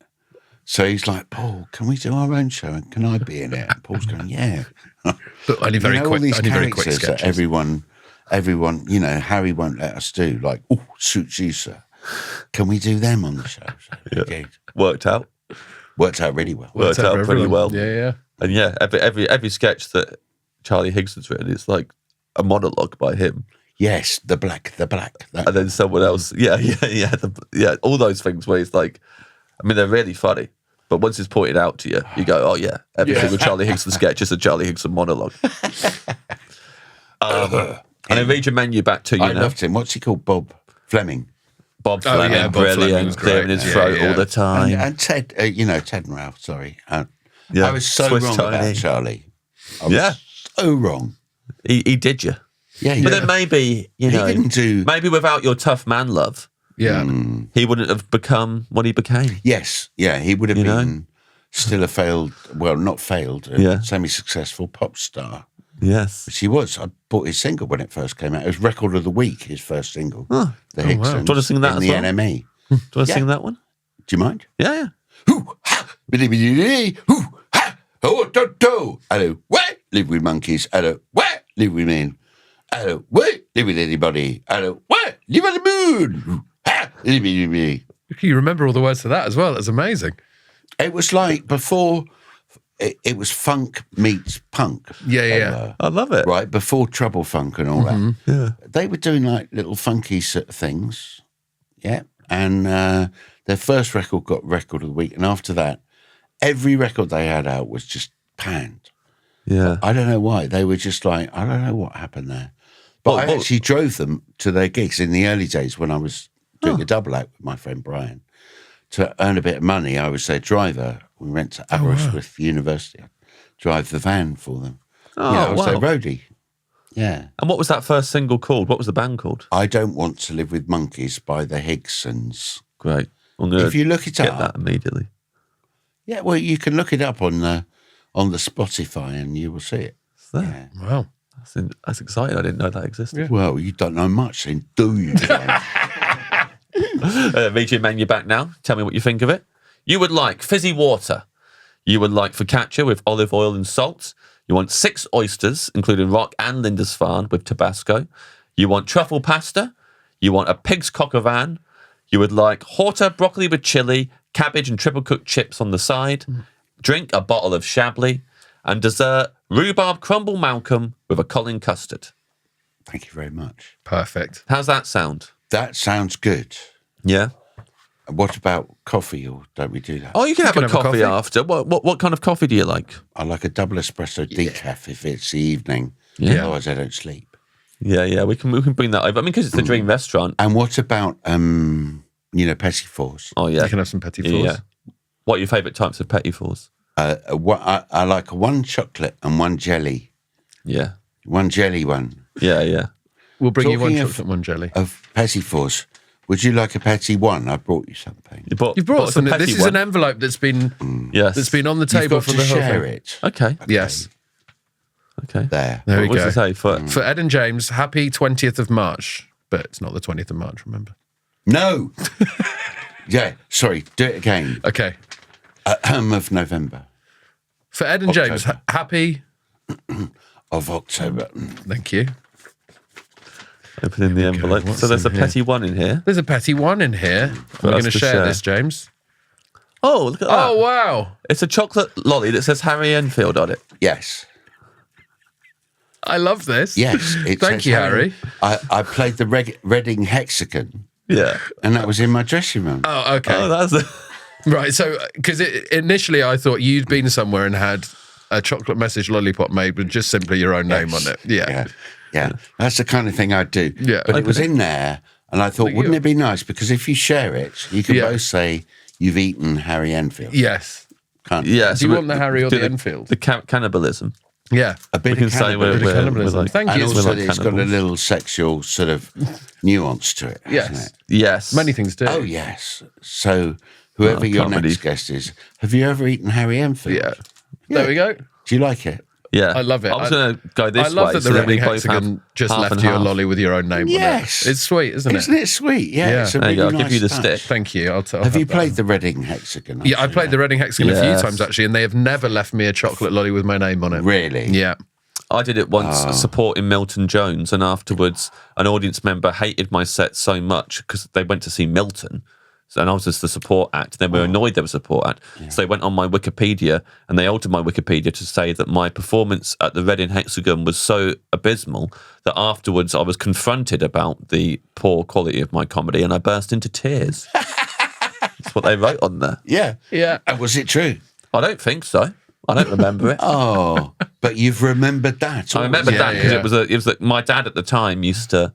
So he's like, Paul, can we do our own show and can I be in it? And Paul's going, yeah. But only very all quick. these Only very quick characters that sketches. everyone, Harry won't let us do. Like, oh, suits you, sir. Can we do them on the show? So we did. Worked out really well. Worked out for pretty everyone. well. Yeah. And yeah, every sketch that Charlie Higson's written is like a monologue by him. Yes, the black. and then someone else. Yeah, all those things where it's like, I mean, they're really funny. But once it's pointed out to you, you go, oh, yeah, every single Charlie Higson sketch is a Charlie Higson monologue. And I read your menu back to you I now. loved him. What's he called? Bob Fleming. Bob Fleming, yeah, Bob brilliant, Fleming's clearing great. his throat all the time. And Ted, Ted and Ralph, sorry. I was so Swiss wrong Tony. about Charlie. I was so wrrong. He did you. Yeah, But then maybe, He didn't do... maybe without your tough man love, Yeah. he wouldn't have become what he became. Yes, yeah, he would have You know? been still a not failed, semi-successful pop star. Yes. Which he was. I bought his single when it first came out. It was Record of the Week, his first single. The Higsons. Do you want to sing that in as the well? NME. Do you want to sing that one? Do you mind? Yeah. Hoo, ha, biddy, biddy, biddy, hoo, ha, ho, do, do. Hello, what? Live with monkeys. Hello, what? Live with men. Hello, what? Live with anybody. Hello, what? Live on the moon. Hoo, ha, biddy, biddy, biddy. You remember all the words to that as well. That's amazing. It was like before, it was funk meets punk. Yeah. I love it. Right, before Trouble Funk and all that. Yeah. They were doing like little funky sort of things. Yeah. And their first record got Record of the Week. And after that, every record they had out was just panned. Yeah. I don't know why. They were just like, I don't know what happened there. But I actually drove them to their gigs in the early days when I was doing a double act with my friend Brian. To earn a bit of money, I was their driver. We went to Aberystwyth University. I'd drive the van for them. I was their roadie. Yeah. And what was that first single called? What was the band called? I Don't Want to Live with Monkeys by the Higsons. Great. I'm gonna If you look it get up. that immediately. Yeah, well, you can look it up on the Spotify and you will see it. What's that? Yeah. Wow. That's exciting. I didn't know that existed. Well, you don't know much then, do you? Read your menu back now. Tell me what you think of it. You would like fizzy water. You would like focaccia with olive oil and salt. You want 6 oysters, including rock and Lindisfarne with Tabasco. You want truffle pasta. You want a pig's cock au vin. You would like horta, broccoli with chili, cabbage and triple cooked chips on the side. Drink a bottle of Chablis. And dessert, rhubarb crumble Malcolm with a Colin custard. Thank you very much. Perfect. How's that sound? That sounds good. Yeah. What about coffee, or don't we do that? Oh, you can have a have a coffee coffee. after. What kind of coffee do you like? I like a double espresso decaf if it's the evening. Yeah. Otherwise, I don't sleep. Yeah, we can bring that over. I mean, because it's the dream restaurant. And what about, petit fours? Oh, yeah. You can have some petit fours. Yeah. What are your favourite types of petit fours? I like one chocolate and one jelly. Yeah. One jelly one. Yeah. We'll bring you one Talking of- chocolate, one jelly. Of petit fours. Would you like a petit one? I brought you something. You've brought us a something. petit This is one. an envelope that's been Yes. that's been on the You've table got for to the whole share thing. it. Okay. Yes. Okay. There. There we What go. does it say? For Ed and James, happy 20th of March. But it's not the 20th of March, remember? No. Yeah, sorry. Do it again. Okay. Of November. For Ed and James, October. happy. Of October. Thank you. Open in the envelope. what's So there's a in here? petit one in here. There's a petty one in here. We're us going to to share share. this, James. Oh, look at that. Oh, wow. It's a chocolate lolly that says Harry Enfield on it. Yes. I love this. Yes. It Thank says you, Harry. I played the Reading Hexagon, Yeah. and that was in my dressing room. Oh, okay. Oh, that's the... Right. So, because initially I thought you'd been somewhere and had a chocolate message lollipop made with just simply your own name on it. Yeah. Yeah. That's the kind of thing I'd do. Yeah. But it was in there, and I thought, wouldn't you- it be nice? Because if you share it, you can Yeah. both say you've eaten Harry Enfield. Yes. Can't you? Yeah. Do you want the Harry or do the Enfield? The cannibalism. Yeah. A bit We can of say we're, cannibalism. we're, cannibalism. we're like, Thank And you. also, we're like it's got a cannibals. little sexual sort of nuance to it, Yes. hasn't it? Yes. Many things do. Oh, yes. So, whoever I your can't next believe- guest is, have you ever eaten Harry Enfield? Yeah. There we go. Do you like it? Yeah. I love it. I was going to go this I love way. that the so that we Reading both Hexagon have just half left and you a half. lolly with your own name Yes. on it. It's sweet, isn't it? Isn't it sweet? Yeah. Yeah. It's a There you really go. I'll give you the nice stick. touch. Thank you. I'll Have you that. played the Reading Hexagon? Yeah, I played the Reading Hexagon a few Yes. times actually, and they have never left me a chocolate lolly with my name on it. Really? Yeah. I did it once supporting Milton Jones, and afterwards an audience member hated my set so much because they went to see Milton. And I was just the support act. They were annoyed there was a support act. Yeah. So they went on my Wikipedia and they altered my Wikipedia to say that my performance at the Reading Hexagon was so abysmal that afterwards I was confronted about the poor quality of my comedy and I burst into tears. That's what they wrote on there. Yeah. Yeah. And was it true? I don't think so. I don't remember it. Oh, but you've remembered that. I remember that because it was my dad at the time used to...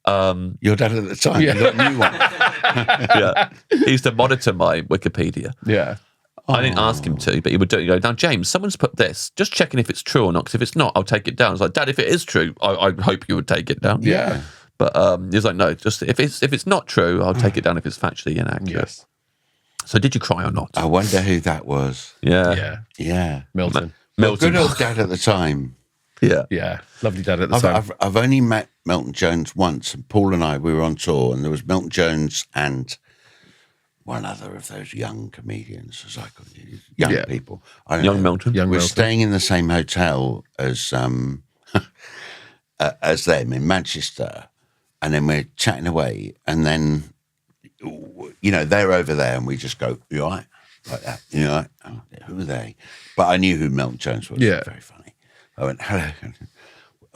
Your dad at the time, you got a new one. Yeah, he used to monitor my Wikipedia. Yeah. I didn't ask him to, but he would do it. Go, now, James, someone's put this. Just checking if it's true or not, because if it's not, I'll take it down. I was like, Dad, if it is true, I hope you would take it down. Yeah. But he was like, no, just if it's not true, I'll take it down if it's factually inaccurate. Yes. So did you cry or not? I wonder who that was. Yeah. Yeah. Milton. Milton. Good old dad at the time. Yeah. Yeah. Lovely dad at the time. I've only met Milton Jones once, and Paul and we were on tour, and there was Milton Jones and one other of those young comedians, as I call you, young people. I don't Young know. Milton. We're staying in the same hotel as them in Manchester, and then we're chatting away, and then they're over there, and we just go, "You all right?" Like that. You know, like, oh, who are they? But I knew who Milton Jones was. Yeah. Very funny. I went, hello.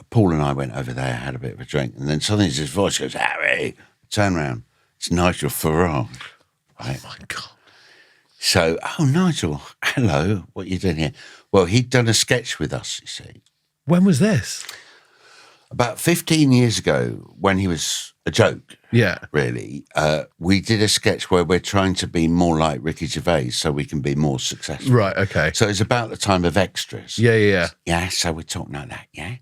Paul and I went over there, had a bit of a drink, and then suddenly his voice goes, Harry, turn around. It's Nigel Farage. Right? Oh, my God. So, Nigel, hello, what are you doing here? Well, he'd done a sketch with us, you see. When was this? About 15 years ago, when he was a joke, really, we did a sketch where we're trying to be more like Ricky Gervais so we can be more successful. Right, okay. So it's about the time of extras. Yeah. Yeah, so we're talking like that, yeah?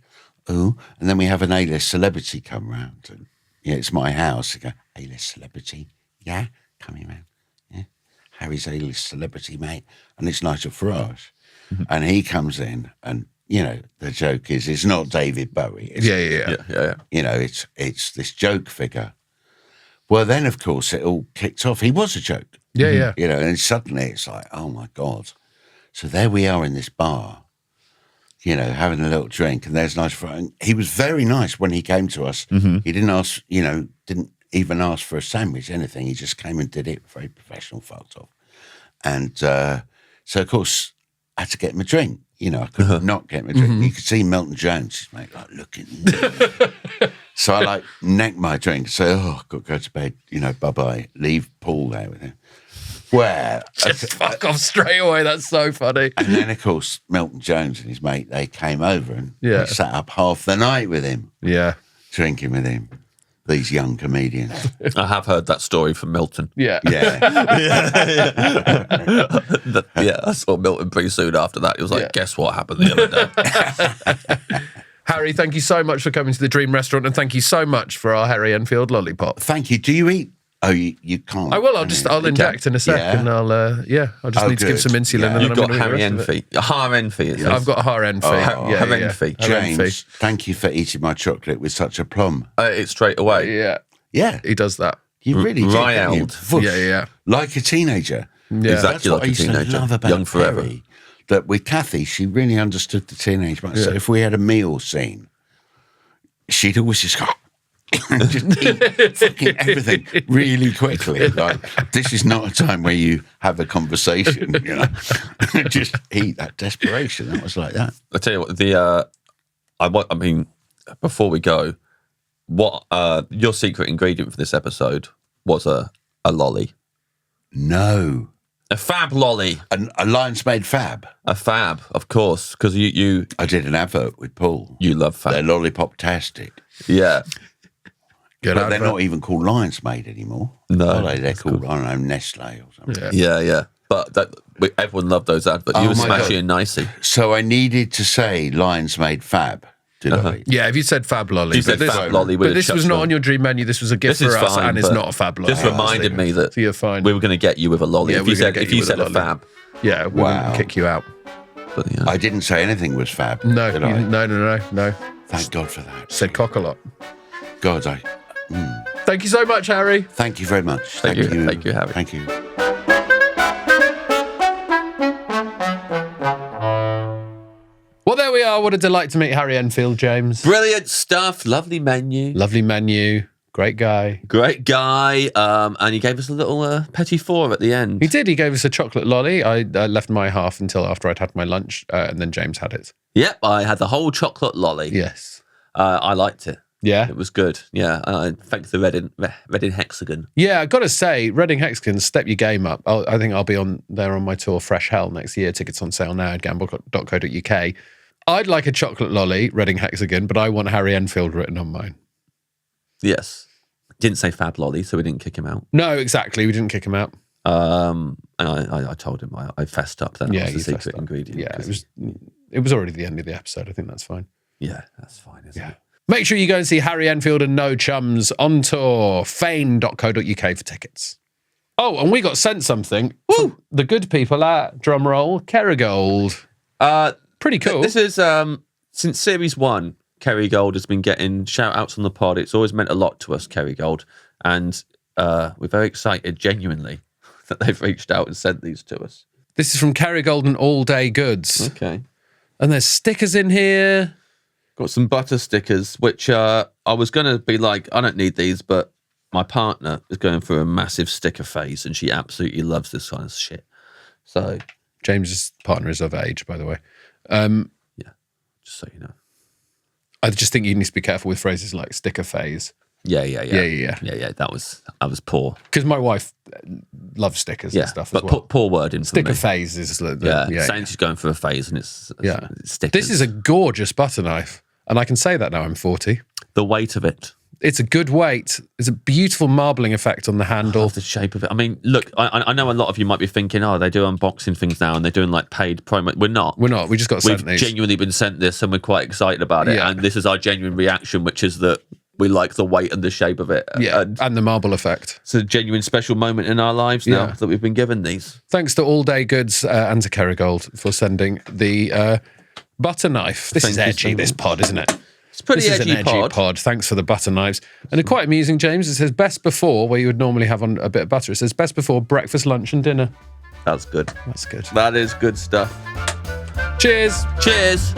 Ooh. And then we have an A-list celebrity come round. And, it's my house. They go, A-list celebrity, yeah? Come here, man. Yeah? Harry's A-list celebrity, mate. And it's Nigel Farage. Mm-hmm. And he comes in and, the joke is, it's not David Bowie. It's, Yeah. It's this joke figure. Well, then, of course, it all kicked off. He was a joke. Yeah. And suddenly it's like, oh, my God. So there we are in this bar, having a little drink, and there's Nigel Farage. And he was very nice when he came to us. Mm-hmm. He didn't ask, didn't even ask for a sandwich, anything. He just came and did it, very professional, fucked off. And so, of course, I had to get him a drink. I could not get him a drink. Mm-hmm. You could see Milton Jones, his mate, like, looking. So I, neck my drink, say, I've got to go to bed, bye-bye. Leave Paul there with him. Where? Just fuck off straight away. That's so funny. And then, of course, Milton Jones and his mate, they came over and they sat up half the night with him. Yeah. Drinking with him. These young comedians. I have heard that story from Milton. Yeah. I saw Milton pretty soon after that. He was like, guess what happened the other day? Harry, thank you so much for coming to the Dream Restaurant, and thank you so much for our Harry Enfield lollipop. Thank you. Do you eat? Oh, you can't. I will. I'll inject in a sec, and I'll just need to give some insulin. Yeah. And You've then got Harry Enfield. Har Enfield. I've got Har Enfield. James, thank you for eating my chocolate with such aplomb. It's straight away. Yeah. He does that. You really did. Riled. Yeah. Like a teenager. Yeah. Exactly. That's what like I used a teenager. to love about Young forever. Harry, that with Kathy, she really understood the teenage man. So if we had a meal scene, she'd always just go, just eat fucking everything really quickly. Like, this is not a time where you have a conversation, just eat. That desperation. That was like that. I tell you what, before we go, what your secret ingredient for this episode was a lolly. No. A fab lolly. A Lion's Made fab. A fab, of course, because you I did an advert with Paul. You love fab. They're lollipop-tastic. Yeah. But they're not even called Lion's Made anymore. No. They're called, I don't know, Nestle or something. Yeah. But everyone loved those adverts. You were smashing it nicely. So I needed to say Lion's Made fab, did I? Yeah, if you said fab lolly. You said fab lolly. But this was not on your dream menu. This was a gift for us, and it's not a fab lolly. Just reminded me that you're fine. We were going to get you with a lolly. Yeah, if you said a fab. Yeah, we're going to kick you out. But, I didn't say anything was fab. No, did I? No. Thank God for that. Said cock a lot. God, Thank you so much, Harry. Thank you very much. Thank you, Harry. Thank you. Well, there we are. What a delight to meet Harry Enfield, James. Brilliant stuff. Lovely menu. Lovely menu. Great guy. Great guy. And he gave us a little petit four at the end. He did. He gave us a chocolate lolly. I left my half until after I'd had my lunch, and then James had it. Yep, I had the whole chocolate lolly. Yes. I liked it. Yeah. It was good. Yeah. Thanks to Reading Hexagon. Yeah, I've got to say, Reading Hexagon, step your game up. I think I'll be on my tour Fresh Hell next year. Tickets on sale now at gamble.co.uk. I'd like a chocolate lolly, Reading Hexagon, but I want Harry Enfield written on mine. Yes. Didn't say Fab Lolly, so we didn't kick him out. No, exactly. We didn't kick him out. And I told him I fessed up that was the secret ingredient. Yeah, it was already the end of the episode. I think that's fine. Yeah, that's fine, isn't it? Make sure you go and see Harry Enfield and No Chums on tour. Fane.co.uk for tickets. Oh, and we got sent something. Woo! The good people at, drumroll, Kerrygold. Pretty cool. This is, since Series 1, Kerrygold has been getting shout-outs on the pod. It's always meant a lot to us, Kerrygold. And we're very excited, genuinely, that they've reached out and sent these to us. This is from Kerrygold and All Day Goods. Okay. And there's stickers in here. Got some butter stickers, which I was going to be like, I don't need these, but my partner is going through a massive sticker phase and she absolutely loves this kind of shit. So James's partner is of age, by the way. Yeah, just so you know. I just think you need to be careful with phrases like sticker phase. Yeah. That was poor. Because my wife loves stickers and stuff as well. But poor wording. Sticker phase is saying she's going through a phase and it's stickers. This is a gorgeous butter knife, and I can say that now I'm 40. The weight of it. It's a good weight. There's a beautiful marbling effect on the handle. The shape of it. I mean, look, I know a lot of you might be thinking, oh, they do unboxing things now and they're doing like paid promo. We're not. We just got sent these. We've genuinely been sent this and we're quite excited about it. Yeah. And this is our genuine reaction, which is that we like the weight and the shape of it. Yeah, and the marble effect. It's a genuine special moment in our lives now that we've been given these. Thanks to All Day Goods and to Kerrygold for sending the butter knife. This is edgy, this pod, isn't it? It's pretty edgy. This is an edgy pod. Thanks for the butter knives. And it's quite amusing, James. It says best before, where you would normally have on a bit of butter. It says best before breakfast, lunch and dinner. That's good. That's good. That is good stuff. Cheers. Cheers.